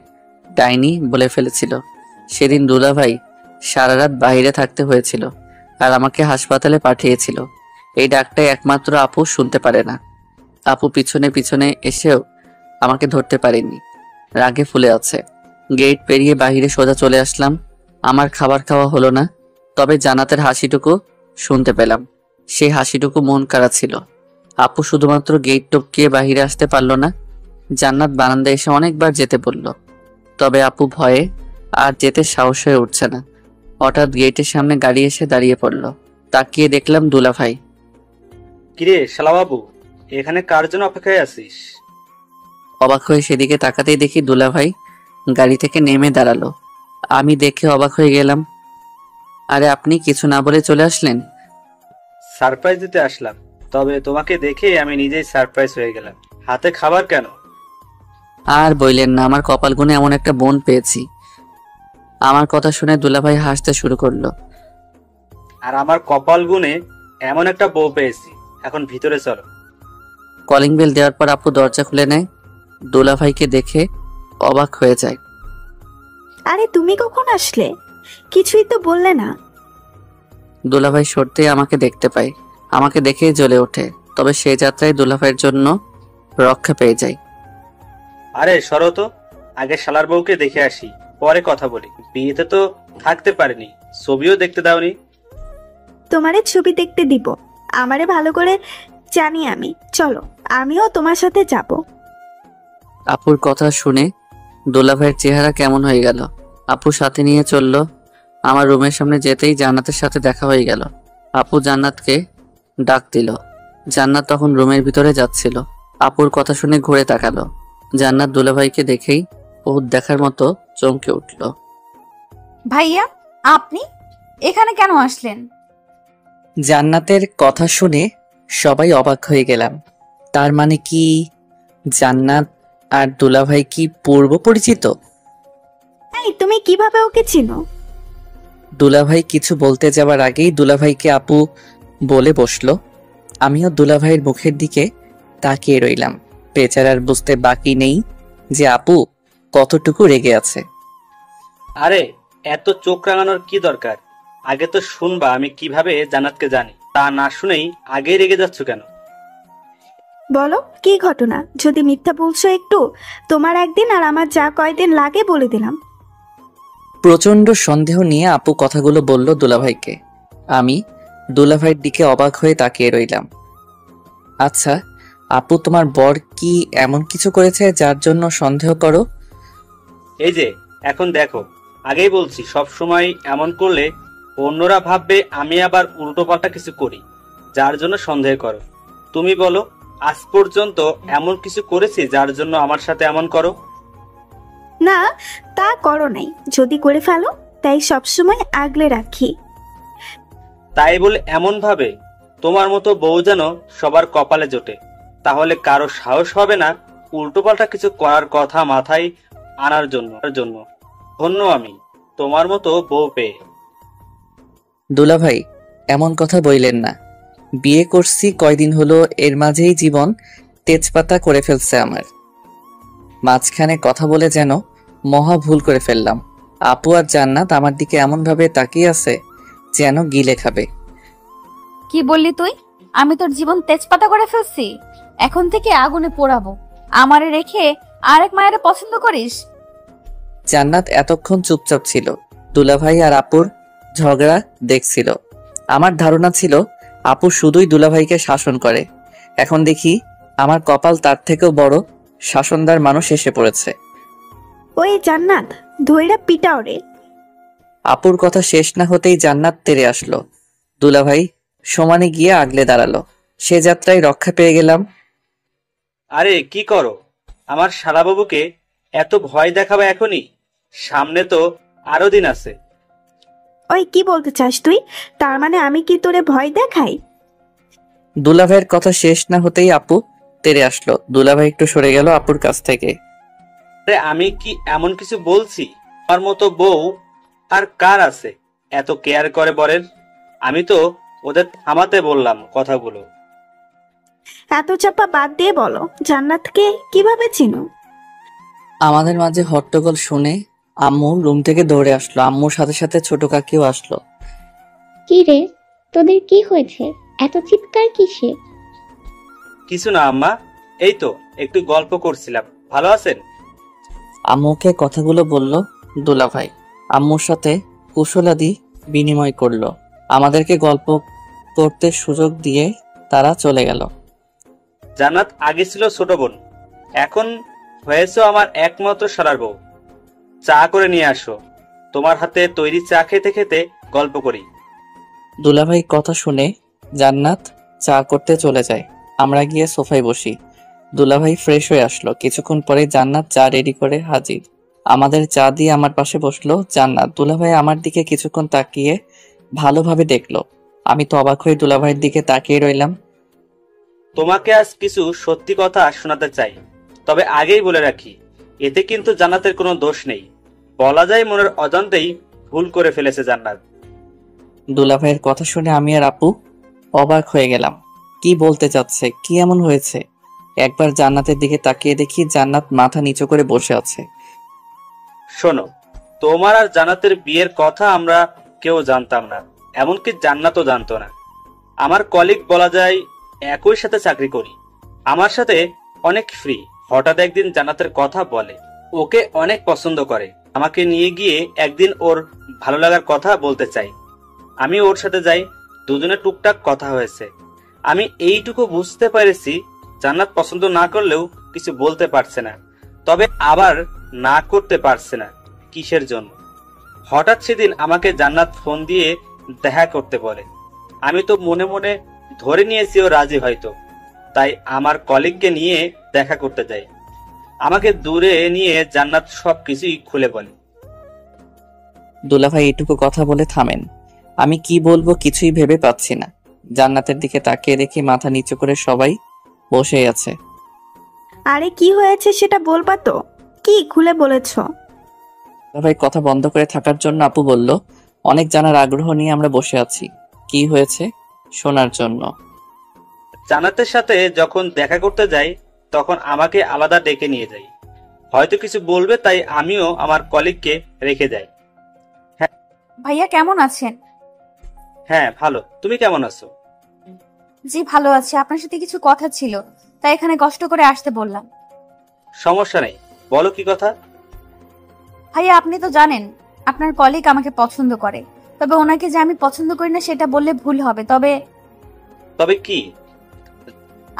ডাইনি বলে ফেলেছিল। সেদিন দুলাভাই সারা রাত বাইরে থাকতে হয়েছিল আর আমাকে হাসপাতালে পাঠিয়েছিল। এই ডাকটাই একমাত্র আপু শুনতে পারে না। আপু পিছনে পিছনে এসেও আমাকে ধরতে পারেনি, রাগে ফুলে আছে। গেট পেরিয়ে বাহিরে সোজা চলে আসলাম। আমার খাবার খাওয়া হলো না, তবে জান্নাতের হাসিটুকু শুনতে পেলাম। সেই হাসিটুকু মন কাড়া ছিল। আপু শুধুমাত্র গেট টপকিয়ে বাহিরে আসতে পারলো না, জান্নাত বারান্দায় এসে অনেকবার যেতে বলল, তবে আপু ভয়ে আর যেতে সাহস হয়ে উঠছে না। হঠাৎ গেটের সামনে গাড়ি এসে দাঁড়িয়ে পড়ল। তাকিয়ে দেখলাম দুলাভাই। কিরে শালা বাবু, এখানে কার জন্য অপেক্ষায় আছিস? অবাক হয়ে সেদিকে তাকাতেই দেখি দুলাভাই গাড়ি থেকে নেমে দাঁড়ালো। আমি দেখে অবাক হয়ে গেলাম। আরে আপনি কিছু না বলে চলে আসলেন? সারপ্রাইজ দিতে আসলাম, তবে তোমাকে দেখে আমি নিজেই সারপ্রাইজ হয়ে গেলাম। হাতে খাবার কেন? আর বললেন না, আমার কপাল গুনে এমন একটা বোন পেয়েছি। আমার কথা শুনে দুলাভাই হাসতে শুরু করলো। আর আমার কপাল গুনে এমন একটা বউ পেয়েছি। এখন ভিতরে চলো। কলিং বেল দেওয়ার পর আপু দরজা খুলে নেয়। দুলাভাইকে দেখে অবাক হয়ে যায়। আরে তুমি কখন আসলে? কিছুই তো বললে না। দুলাভাই সরতেই আমাকে দেখতে পায়। আমাকে দেখেই জ্বলে ওঠে, তবে সেই যাত্রায় দুলাভাইয়ের জন্য রক্ষা পেয়ে যায়। আরে সরো তো, আগে শালার বউকে দেখে আসি, পরে কথা বলি। বিয়েতে তো থাকতে পারিনি, ছবিও দেখতে দাওনি। তোমারে ছবি দেখতে দিব, আমারে ভালো করে জানি আমি। চলো, আমিও তোমার সাথে যাব। আপুর কথা শুনে দুলাভাইয়ের চেহারা কেমন হয়ে গেল। আপু সাথে নিয়ে চলল। আমার রুমের সামনে যেতেই জান্নাতের সাথে দেখা হয়ে গেল। আপু জান্নাতকে ডাক দিল। জান্নাত তখন রুমের ভিতরে যাচ্ছিল। আপুর কথা শুনে ঘুরে তাকালো। জান্নাত দুলাভাইকে দেখেই বহুত দেখার মতো চমকে উঠল। ভাইয়া, আপনি এখানে কেন আসলেন? জান্নাতের কথা শুনে সবাই অবাক হয়ে গেলাম। তার মানে কি জান্নাত আর দুলাভাই কি পূর্ব পরিচিত? এই তুমি কিভাবে ওকে চিনো? দুলাভাই কিছু বলতে যাওয়ার আগেই দুলাভাইকে আপু বলে বসলো। আমিও দুলাভাইয়ের মুখের দিকে তাকিয়ে রইলাম। বেচারার বুঝতে বাকি নেই যে আপু কতটুকু রেগে আছে। আরে এত চোখ রাঙানোর কি দরকার? আগে তো শুনবা আমি কিভাবে জান্নাতকে জানি। তা না শুনেই আগেই রেগে যাচ্ছ কেন? বলো কি ঘটনা? যদি মিথ্যা বলছো একটু, তোমার একদিন আর আমার যা কয়দিন লাগে বলে দিলাম। প্রচন্ড সন্দেহ নিয়ে আপু কথাগুলো বলল দুলাভাইকে। আমি দুলাভাইয়ের দিকে অবাক হয়ে তাকিয়ে রইলাম। আচ্ছা আপু, তোমার বর কি এমন কিছু করেছে যার জন্য সন্দেহ করো? এই যে এখন দেখো, আগেই বলছি সব সময় এমন করলে অন্যরা ভাববে আমি আবার উল্টোপাল্টা কিছু করি, যার জন্য সন্দেহ করো। তুমি বলো, আজ পর্যন্ত এমন কিছু করেছি যার জন্য আমার সাথে এমন করো? না, তা করো নাই। যদি করে ফেলো, তাই সবসময় আগলে রাখি। তাই বলে এমন ভাবে তোমার মতো বউ যেন সবার কপালে জোটে, তাহলে কারো সাহস হবে না উল্টোপাল্টা কিছু করার কথা মাথায় আনার জন্য। ধন্য আমি তোমার মতো বউ পেয়ে। দুলাভাই এমন কথা বইলেন না। বিয়ে করছি কয়দিন হলো, এর মাঝেই জীবন তেজপাতা করে ফেলছে আমার। মাঝখানে কথা বলে যেন মহা ভুল করে ফেললাম। আপু আর জান্নাত আমার দিকে এমন ভাবে তাকিয়ে আছে যেন গিলে খাবে। কি বললি তুই? আমি তোর জীবন তেজপাতা করে ফেলছি? এখন থেকে আগুনে পোড়াবো। আমারে রেখে আরেক মায়ের পছন্দ করিস? জান্নাত এতক্ষণ চুপচাপ ছিল, দুলাভাই আর আপুর ঝগড়া দেখছিল। আমার ধারণা ছিল আপু শুধুই দুলাভাইকে শাসন করে। এখন দেখি আমার কপাল তার থেকেও বড় শাসনদার মানুষ এসে পড়েছে। ওই জান্নাত, ধইরা পিটাও রে। আপুর কথা শেষ না হতেই জান্নাত তেড়ে আসলো। দুলাভাই সমানে গিয়ে আগলে দাঁড়ালো। সে যাত্রায় রক্ষা পেয়ে গেলাম। আরে কি করো? আমার শালাবাবুকে এত ভয় দেখাবে এখনই? সামনে তো আরো দিন আছে। ওই কি বলতে চাস তুই? তার মানে আমি কি তোরে ভয় দেখাই? দুলাভাইয়ের কথা শেষ না হতেই আপু তেড়ে আসলো। দুলাভাই একটু সরে গেল আপুর কাছ থেকে। আরে আমি কি এমন কিছু বলছি? আমার মতো বউ আর কার আছে এত কেয়ার করে বলেন? আমি তো ওদের থামাতে বললাম কথাগুলো। এত চাপা বাদ দিয়ে বলো, জান্নাতকে কিভাবে চিনো? আমাদের মাঝে হট্টগোল শুনে আম্মু রুম থেকে দৌড়ে আসলো। আম্মুর সাথে সাথে ছোট কাকিও আসলো। কি রে, তোদের কি হয়েছে? এত চিৎকার কিসে? কিছু না আম্মা, এই তো একটু গল্প করছিলাম। ভালো আছেন? আম্মুকে কথাগুলো বলল দুলাভাই। আম্মুর সাথে কুশলাদি বিনিময় করলো। আমাদেরকে গল্প করতে সুযোগ দিয়ে তারা চলে গেল। জান্নাত আগে ছিল ছোট বোন, এখন হয়েছো আমার একমাত্র শালার বউ। চা করে নিয়ে আসো। তোমার হাতে তৈরি চা খেতে খেতে গল্প করি। দুলাভাই কথা শুনে জান্নাত চা করতে চলে যায়। আমরা গিয়ে সোফায় বসি। দুলাভাই ফ্রেশ হয়ে আসলো। কিছুক্ষণ পরে জান্নাত চা রেডি করে হাজির। আমাদের চা দিয়ে আমার পাশে বসলো জান্নাত। দুলাভাই আমার দিকে কিছুক্ষণ তাকিয়ে ভালোভাবে দেখলো। আমি তো অবাক হয়ে দুলাভাইয়ের দিকে তাকিয়ে রইলাম। তোমাকে আজ কিছু সত্যি কথা শোনাতে চাই, তবে আগেই বলে রাখি, এতে কিন্তু জান্নাতের কোনো দোষ নেই। বলা যায় মনের অজান্তেই ভুল করে ফেলেছে জান্নাত। দুলাভাইয়ের কথা শুনে আমি আর আপু অবাক হয়ে গেলাম। কি বলতে চাচ্ছে? কি এমন হয়েছে? একবার জান্নাতের দিকে তাকিয়ে দেখি জান্নাত মাথা নিচু করে বসে আছে। শোনো, তোমার আর জান্নাতের বিয়ের কথা আমরা কেউ জানতাম না, এমনকি জান্নাতও জানতো না। আমার কলিগ বলা যায়, একই সাথে চাকরি করি, আমার সাথে অনেক ফ্রি। হঠাৎ একদিন জান্নাতের কথা বলে, ওকে অনেক পছন্দ করে, আমাকে নিয়ে গিয়ে একদিন ওর ভালো লাগার কথা বলতে চাই। আমি ওর সাথে যাই, দুজনে টুকটাক কথা হয়েছে। আমি এইটুকু বুঝতে পেরেছি জান্নাত পছন্দ না করলেও কিছু বলতে পারছে না, তবে আবার না করতে পারছে না। কিসের জন্য? হঠাৎ সেদিন আমাকে জান্নাত ফোন দিয়ে দেখা করতে বলে। আমি তো মনে মনে ধরে নিয়েছি ও রাজি হয়তো, তাই আমার কলিগকে নিয়ে দেখা করতে যাই। আমাকে দূরে নিয়ে জান্নাত সবকিছুই খুলে বলে। দুলাভাই এটুকু কথা বলে থামেন। আমি কি বলবো কিছুই ভেবে পাচ্ছি না। জান্নাতের দিকে তাকিয়ে দেখি মাথা নিচু করে সবাই বসে আছে। আরে কি হয়েছে সেটা বলবা তো, কি খুলে বলেছো? দুলাভাই কথা বন্ধ করে থাকার জন্য আপু বলল, অনেক জানার আগ্রহ নিয়ে আমরা বসে আছি, কি হয়েছে শোনার জন্য। জান্নাতের সাথে যখন দেখা করতে যাই তখন আমাকে আলাদা ডেকে নিয়ে যাই। হয়তো কিছু বলবে, তাই আমিও আমার কলিগকে রেখে যাই। ভাইয়া কেমন আছেন? হ্যাঁ ভালো, তুমি কেমন আছো? জি ভালো আছি। আপনার সাথে কিছু কথা ছিল, তাই এখানে কষ্ট করে আসতে বললাম। সমস্যা নেই, বলো কি কথা। ভাইয়া আপনি তো জানেন আপনার কলিগ আমাকে পছন্দ করে, তবে ওনাকে যে আমি পছন্দ করি না সেটা বললে ভুল হবে। তবে কি?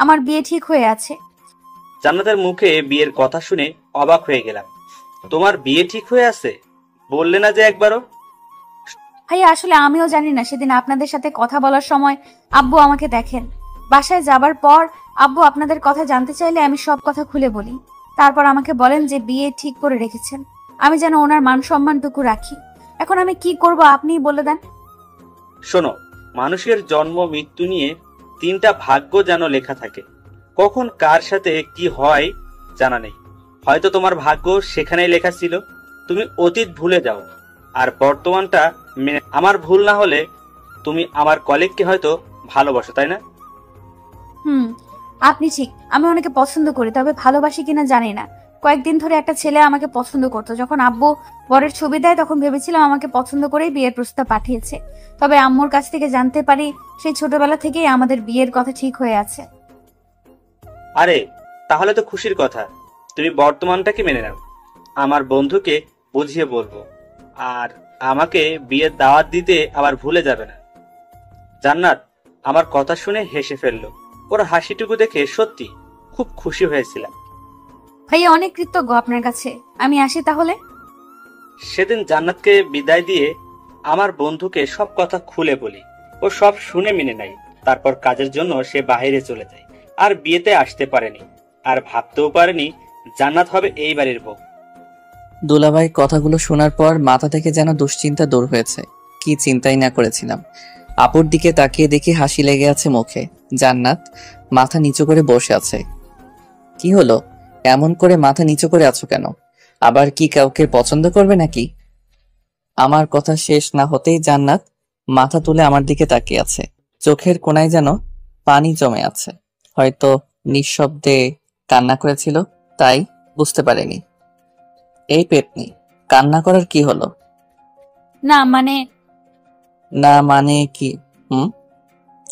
আমার বিয়ে ঠিক হয়ে আছে। জান্নাতের মুখে বিয়ের কথা শুনে অবাক হয়ে গেলাম। তোমার বিয়ে ঠিক হয়ে আছে? বললে না যে একবারও। ভাইয়া আসলে আমিও জানি না। সেদিন আপনাদের সাথে কথা বলার সময় আব্বু আমাকে দেখেন। বাসায় যাবার পর আব্বু আপনাদের কথা জানতে চাইলে আমি সব কথা খুলে বলি। তারপর আমাকে বলেন যে বিয়ে ঠিক করে রেখেছেন, আমি যেন ওনার মান সম্মানটুকু রাখি। এখন আমি কি করব আপনিই বলে দেন। শোনো, মানুষের জন্ম মৃত্যু নিয়ে 3টা ভাগ্য যেন লেখা থাকে। কখন কার সাথে কি হয় জানা নেই। হয়তো তোমার ভাগ্য সেখানেই লেখা ছিল, তুমি অতীত ভুলে যাও আর বর্তমানটা আমার ভুল না হলে তুমি আমার কলিগকে হয়তো ভালোবাসো, তাই না? আপনি ঠিক। আমি ওনাকে পছন্দ করি, তবে ভালোবাসি কিনা জানি না। কয়েকদিন ধরে একটা ছেলে আমাকে পছন্দ করতো। যখন আব্বু বরের ছবি দেয় তখন ভেবেছিলাম আমাকে পছন্দ করেই বিয়ের প্রস্তাব পাঠিয়েছে। তবে আম্মুর কাছ থেকে জানতে পারি সেই ছোটবেলা থেকেই আমাদের বিয়ের কথা ঠিক হয়ে আছে। আরে তাহলে তো খুশির কথা। তুমি বর্তমানটাকে মেনে নাও, আমার বন্ধুকে বুঝিয়ে বলবো, আর আমাকে বিয়ের দাওয়াত দিতে আবার ভুলে যাবে না। জান্নাত আমার কথা শুনে হেসে ফেললো। ওর হাসিটুকু দেখে সত্যি খুব খুশি হয়েছিলাম। ভাইয়া অনেক কৃতজ্ঞ আপনার কাছে। আমি আসি তাহলে। সেদিন জান্নাতকে বিদায় দিয়ে আমার বন্ধুকে সব কথা খুলে বলি। ও সব শুনে মেনে নেয়। তারপর কাজের জন্য সে বাইরে চলে যায়, আর বিয়েতে আসতে পারেনি, আর ভাবতেও পারেনি জান্নাত হবে এই বাড়ির বউ। দুলাভাই কথাগুলো শোনার পর মাথা থেকে যেন দুশ্চিন্তা দূর হয়েছে। কি চিন্তাই না করেছিলাম। আপুর দিকে তাকিয়ে দেখি হাসি লেগে আছে মুখে। জান্নাত মাথা নিচু করে বসে আছে। কি হলো, এমন করে মাথা নিচু করে আছো কেন? আবার কি কাউকে পছন্দ করবে নাকি? আমার কথা শেষ না হতেই জান্নাত মাথা তুলে আমার দিকে তাকিয়ে আছে। চোখের কোণায় যেন পানি জমে আছে। হয়তো নিঃশব্দে কান্না করেছিল, তাই বুঝতে পারেনি। এই পেতনি, কান্না করার কি হলো? না মানে কি?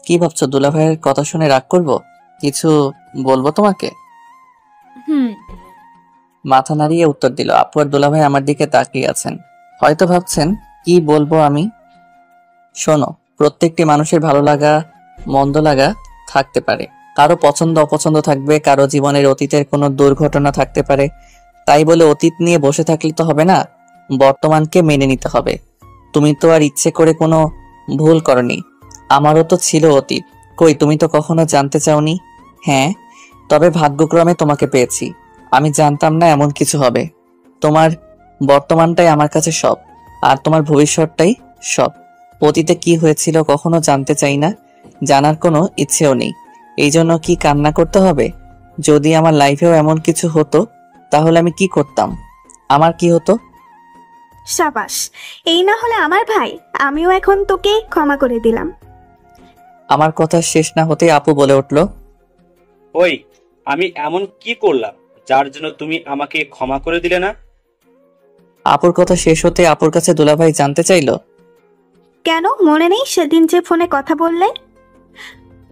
কি ভাবছো? দুলাভাইয়ের কথা শুনে রাগ করবো? কিছু বলবো তোমাকে? মাথা নাড়িয়ে উত্তর দিল। আপু আর দুলাভাই আমার দিকে তাকিয়ে আছেন, হয়তো ভাবছেন কি বলবো আমি। শোনো, প্রত্যেকটি মানুষের ভালো লাগা মন্দ লাগা থাকতে পারে, কারো পছন্দ অপছন্দ থাকবে, কারো জীবনের অতীতের কোনো দুর্ঘটনা থাকতে পারে। তাই বলে অতীত নিয়ে বসে থাকলে তো হবে না, বর্তমানকে মেনে নিতে হবে। তুমি তো আর ইচ্ছে করে কোনো ভুল করনি, আমারও তো ছিল অতীত। কই, তুমি তো কখনো জানতে চাওনি। হ্যাঁ, তবে ভাগ্যক্রমে তোমাকে পেয়েছি। আমি জানতাম না এমন কিছু হবে। তোমার বর্তমানটাই আমার কাছে সব, আর তোমার ভবিষ্যৎটাই সব। অতীতে কি হয়েছিল কখনো জানতে চাই না, জানার কোনো ইচ্ছেও নেই। এই জন্য কি কান্না করতে হবে? যদি আমার লাইফেও এমন কিছু হতো তাহলে আমি কি করতাম? আমার কি হতো? সাবাস, এই না হলে আমার ভাই, আমিও এখন তোকে ক্ষমা করে দিলাম। আমার কথা শেষ না হতেই আপু বলে উঠল, ওই, আমি এমন কি করলাম যার জন্য তুমি আমাকে ক্ষমা করে দিলে না? আপুর কথা শেষ হতে আপুর কাছে দুলাভাই জানতে চাইলো, কেন মনে নেই সেদিন যে ফোনে কথা বললে?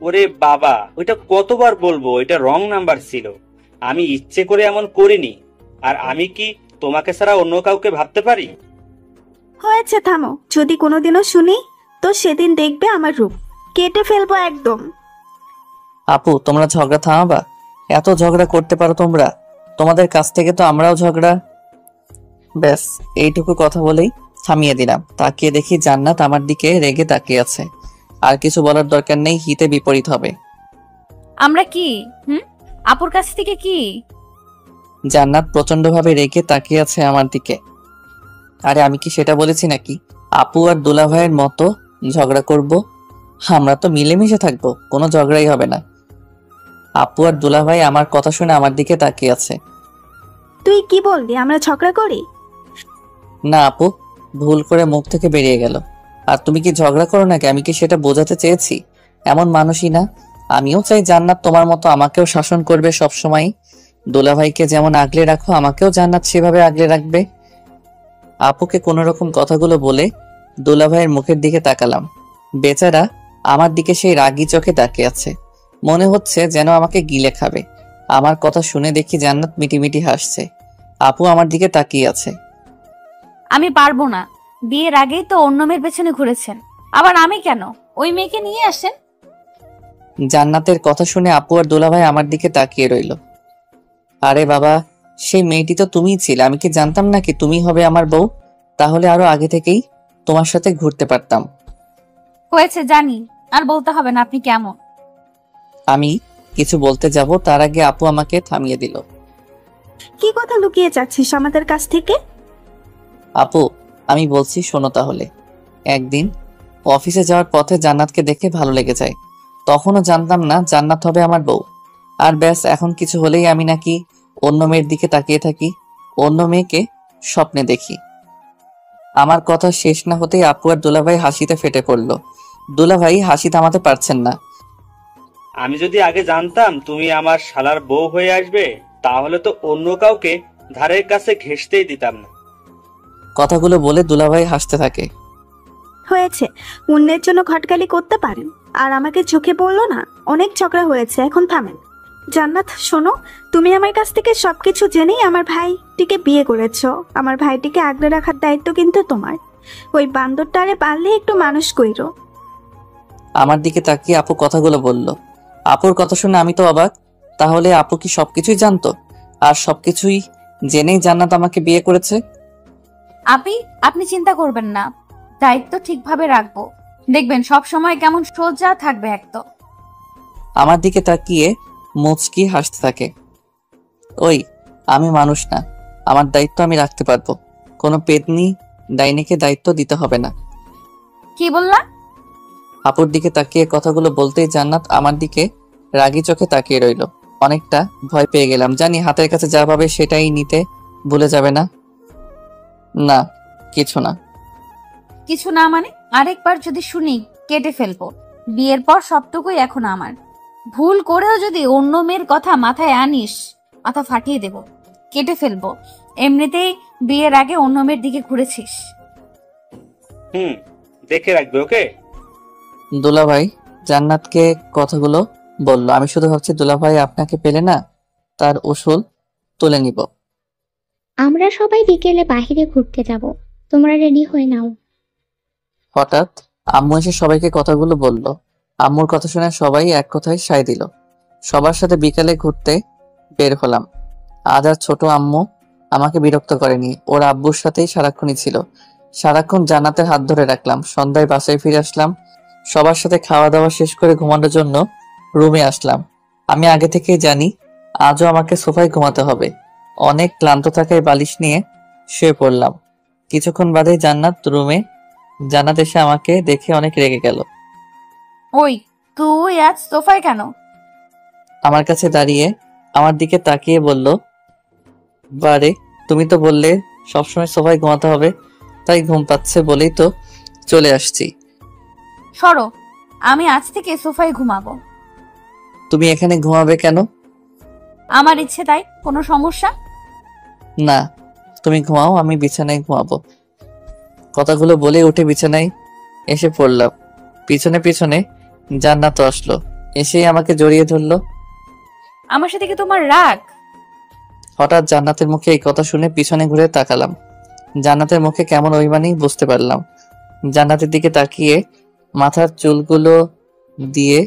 ওরে বাবা, ওইটা কতবার বলবো, এটা রং নাম্বার ছিল। আমি ইচ্ছে করে এমন করিনি। আর আমি কি তোমাকে ছাড়া অন্য কাউকে ভাবতে পারি? হয়েছে, থামো। যদি কোনোদিনও শুনি তো সেদিন দেখবে আমার রূপ কেটে ফেলবো একদম। আপু তোমরা ঝগড়া থামাবা? এত ঝগড়া করতে পারো তোমরা? তোমাদের কাছ থেকে তো আমরাও ঝগড়া। ব্যাস এইটুকু কথা বলেই থামিয়ে দিলাম। তাকিয়ে দেখি জান্নাত আমার দিকে রেগে তাকিয়ে আছে। আর কিছু বলার দরকার নেই, হিতে বিপরীত হবে। আমরা কি আপুর কাছ থেকে কি? জান্নাত প্রচন্ডভাবে রেগে তাকিয়ে আছে আমার দিকে। আরে আমি কি সেটা বলেছি নাকি আপু আর দুলাভাইয়ের মতো ঝগড়া করব? আমরা তো মিলেমিশে থাকবো, কোনো ঝগড়াই হবে না। আপু আর দুলাভাই আমার কথা শুনে আমার দিকে তাকিয়ে আছে। তুই কি বলবি, আমরা ঝগড়া করি? না আপু, ভুল করে মুখ থেকে বেরিয়ে গেল। আর তুমি কি ঝগড়া করো নাকি, আমি কি সেটা বোঝাতে চেয়েছি? এমন মানুষই না। আমিও চাই জান্নাত তোমার মতো আমাকেও শাসন করবে সব সময়। দুলাভাইকে যেমন আগলে রাখো, আমাকেও জান্নাত সেভাবে আগলে রাখবে। আপুকে কোনো রকম কথাগুলো বলে দুলাভাইয়ের মুখের দিকে তাকালাম। বেচারা আমার দিকে সেই রাগী চোখে তাকিয়ে আছে, মনে হচ্ছে যেন আমাকে গিলে খাবে। আমার কথা শুনে দেখি জান্নাত মিটিমিটি হাসছে। আপু আমার দিকে তাকিয়ে আছে। আমি পারবো না। বিয়ের আগেই তো অন্য মেয়ের পেছনে ঘুরেছেন, আবার আমি কেন? ওই মেয়েকে নিয়ে আসেন। জান্নাতের কথা শুনে আপু আর দুলাভাই আমার দিকে তাকিয়ে রইল। আরে বাবা, সেই মেয়েটি তো তুমিই ছিলে। আমি কি জানতাম নাকি তুমি হবে আমার বউ? তাহলে আরো আগে থেকেই তোমার সাথে ঘুরতে পারতাম। হয়েছে জানি, আর বলতে হবে না আপনি কেমন। আমি কিছু বলতে যাব তার আগে আপু আমাকে থামিয়ে দিল। কি কথা লুকিয়ে যাচ্ছিস আমাদের কাছ থেকে? আপু আমি বলছি শোনো তাহলে। একদিন অফিসে যাওয়ার পথে জান্নাতকে দেখে ভালো লেগে যায়। তখনও জানতাম না জান্নাত হবে আমার বউ। আর ব্যাস, এখন কিছু হলেই আমি নাকি অন্য মেয়ের দিকে তাকিয়ে থাকি, অন্য মেয়েকে স্বপ্নে দেখি। আমার কথা শেষ না হতেই আপু আর দুলাভাই হাসিতে ফেটে পড়ল। দুলাভাই হাসি থামাতে পারছেন না। আমি যদি আগে জানতাম তুমি আমার শালার বউ হয়ে আসবে, তাহলে তো অন্য কাউকে ধারের কাছে ঘেঁষতেই দিতাম না। কথাগুলো বলে দুলাভাই হাসতে থাকে। হয়েছে, অন্যের জন্য ঘটকালি করতে পারেন, আর আমাকে চোখে পড়লো না। অনেক ঝগড়া হয়েছে, এখন থামেন। জান্নাত শোনো, তুমি আমার কাছ থেকে সবকিছু জেনেই আমার ভাইটিকে বিয়ে করেছো। আমার ভাইটিকে আগলে রাখার দায়িত্ব কিন্তু তোমার। ওই বান্দরটারে পারলে একটু মানুষ কইরো। আমার দিকে তাকিয়ে আপু কথাগুলো বলল। আপুর কথা শুনে আমি তো অবাক। তাহলে আপু কি সবকিছুই জানতো, আর সবকিছুই জেনেই জান্নাত আমাকে বিয়ে করেছে? আপনি চিন্তা করবেন না, দায়িত্ব ঠিকভাবে রাখবো। দেখবেন সব সময় কেমন সোজা থাকবে একদম। আমার দিকে তাকিয়ে মুচকি হাসতে থাকে। ওই, আমি মানুষ না, আমার দায়িত্ব আমি রাখতে পারবো। কোনো পেতনি ডাইনিকে দায়িত্ব দিতে হবে না। কি বললা? আপুর দিকে তাকিয়ে কথাগুলো বলতেই জান্নাত আমার দিকে রাগী চোখে তাকিয়ে রইল। অনেকটা ভয় পেয়ে গেলাম, জানি হাতের কাছে যা পাবে সেটাই নিতে ভুলে যাবে না। না, কিছু না। কিছু না মানে? আরেকবার যদি শুনি কেটে ফেলবো। বিয়ের পর সবটুকুই এখন আমার। ভুল করেও যদি অন্য মেয়ের কথা মাথায় আনিস, মাথা ফাটিয়ে দেব, কেটে ফেলবো। এমনিতেই বিয়ের আগে অন্য মেয়ের দিকে ঘুরেছিস। দেখে রাখবে, ওকে? দুলাভাই জান্নাতকে কথাগুলো বলল। আমি শুধু ভাবছি দুলাভাই আপনাকে পেলে না তার উসুল তুলে নিব। আমরা সবাই বিকেলে বাহিরে ঘুরতে যাব, তোমরা রেডি হয়ে নাও। হঠাৎ আম্মু এসে সবাইকে কথাগুলো বলল। আম্মুর কথা শুনে সবাই এক কথায় সায় দিল। সবার সাথে বিকালে ঘুরতে বের হলাম। আজ আর ছোট আম্মু আমাকে বিরক্ত করেনি, ওর আব্বুর সাথেই সারাক্ষণই ছিল। সারাক্ষণ জান্নাতের হাত ধরে রাখলাম। সন্ধ্যায় বাসায় ফিরে আসলাম। সবার সাথে খাওয়া দাওয়া শেষ করে ঘুমানোর জন্য রুমে আসলাম। আমি আগে থেকেই জানি আজও আমাকে সোফায় ঘুমাতে হবে। অনেক ক্লান্ত থাকায় বালিশ নিয়ে শুয়ে পড়লাম। কিছুক্ষণ বাদেই জান্নাত এসে আমাকে দেখে অনেক রেগে গেল। ওই, তুই আজ সোফায় কেন? আমার কাছে দাঁড়িয়ে আমার দিকে তাকিয়ে বলল, বারে তুমি তো বললে সবসময় সোফায় ঘুমাতে হবে, তাই ঘুম পাচ্ছে বলেই তো চলে আসছি। সরো, আমি আজ থেকে সোফায় ঘুমাবো। তুমি এখানে ঘুমাবে কেন? আমার ইচ্ছে তাই। কোনো সমস্যা? না, তুমি ঘুমাও, আমি বিছানায় ঘুমাবো। কথাগুলো বলে উঠে বিছানায় এসে পড়লাম। পিছনে পিছনে জান্নাত আসলো। এসেই আমাকে জড়িয়ে ধরলো। আমার সাথে কি তোমার রাগ? হঠাৎ জান্নাতের মুখে এই কথা শুনে পিছনে ঘুরে তাকালাম। জান্নাতের মুখে কেমন অভিমানী বুঝতে পারলাম। জান্নাতের দিকে তাকিয়ে মাথার চুলগুলো দিয়ে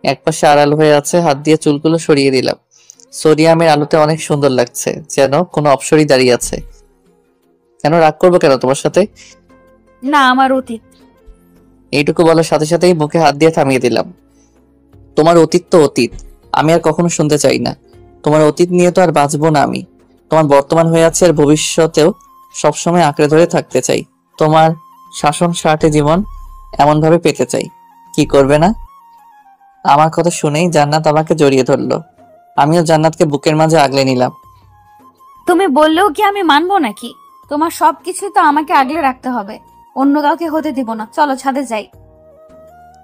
একপাশে আড়াল হয়ে আছে, হাত দিয়ে চুলগুলো সরিয়ে দিলাম। সোডিয়ামের আলোতে অনেক সুন্দর লাগছে, যেন কোনো অপসরই দাঁড়িয়ে আছে। কেন রাগ করবো কেন তোমার সাথে? না, আমার অতীত। এইটুকু বলার সাথে সাথেই বুকে হাত দিয়ে থামিয়ে দিলাম। তোমার অতীত তো অতীত, আমি আর কখনো শুনতে চাই না। তোমার অতীত নিয়ে তো আর বাঁচবো না আমি। তোমার বর্তমান হয়ে আছে আর ভবিষ্যতেও সবসময় আঁকড়ে ধরে থাকতে চাই। তোমার শাসন শার্টে জীবন এমন ভাবে পেতে চাই। কি করবে না? আমার কথা শুনেই জান্নাত আমাকে জড়িয়ে ধরলো। আমিও জান্নাতকে বুকের মাঝে আগলে নিলাম। তুমি বললেও কি আমি মানবো নাকি? তোমার সবকিছু তো আমাকে আগলে রাখতে হবে, অন্য কাউকে হতে দিব না। চলো ছাদে যাই।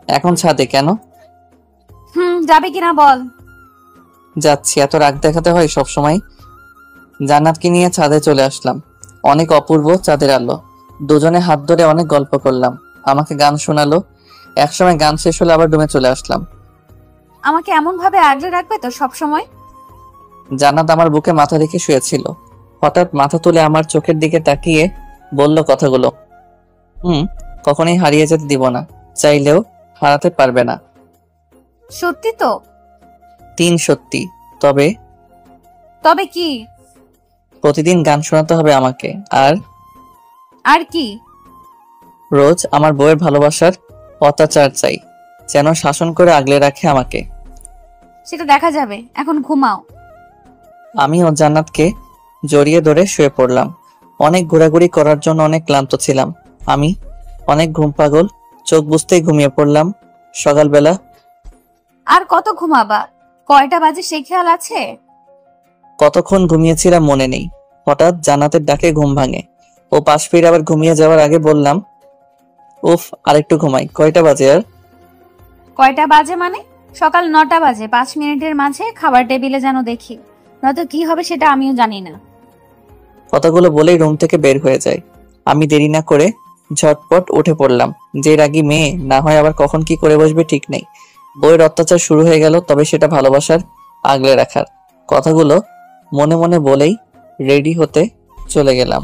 এখন ছাদে কেন? যাবে কিনা বল। যাচ্ছি, এত রাগ দেখাতে হয় সব সময়? জান্নাতকে নিয়ে ছাদে চলে আসলাম। অনেক অপূর্ব চাঁদের আলো। দুজনে হাত ধরে অনেক গল্প করলাম। আমাকে গান শোনালো। একসময় গান শেষ হলে আবার রুমে চলে আসলাম। আমাকে এমন ভাবে আগলে রাখবে তো সব সময়? জান্নাত আমার বুকে মাথা রেখে শুয়েছিল। হঠাৎ মাথা তুলে আমার চোখের দিকে তাকিয়ে বলল কথাগুলো। কখনোই হারিয়ে যেতে দিব না, চাইলেও হারাতে পারবে না। সত্যি তো? 3 সত্যি। তবে তবে কি? প্রতিদিন গান শোনাতে হবে আমাকে। আর কি? রোজ আমার বউয়ের ভালোবাসার অত্যাচার চাই, যেন শাসন করে আগলে রাখে আমাকে। সেটা দেখা যাবে, এখন ঘুমাও। আমি ও জান্নাতকে জড়িয়ে ধরে শুয়ে পড়লাম। অনেক ঘোরাঘুরি করার জন্য অনেক ক্লান্ত ছিলাম আমি। অনেক ঘুম পাগল, চোখ বুঝতেই ঘুমিয়ে পড়লাম। সকালবেলা আর কত ঘুমাবা? কয়টা বাজে সে খেয়াল আছে? কতক্ষণ ঘুমিয়েছিলাম মনে নেই। হঠাৎ জান্নাতের ডাকে ঘুম ভাঙে। ও পাশ ফিরে আবার ঘুমিয়ে যাওয়ার আগে বললাম, উফ, আরেকটু ঘুমাই। কয়টা বাজে আর? কয়টা বাজে মানে? সকাল 9টা বাজে। 5 মিনিটের মাঝে খাবার টেবিলে যেন দেখি, নয়তো কি হবে সেটা আমিও জানি না। কথাগুলো বলেই রুম থেকে বের হয়ে যায়। আমি দেরি না করে ঝটপট উঠে পড়লাম। যে রাগী মেয়ে না হয় আবার কখন কি করে বসবে ঠিক নেই। বইয়ের অত্যাচার শুরু হয়ে গেল, তবে সেটা ভালোবাসার আগলে রাখার। কথাগুলো মনে মনে বলেই রেডি হতে চলে গেলাম।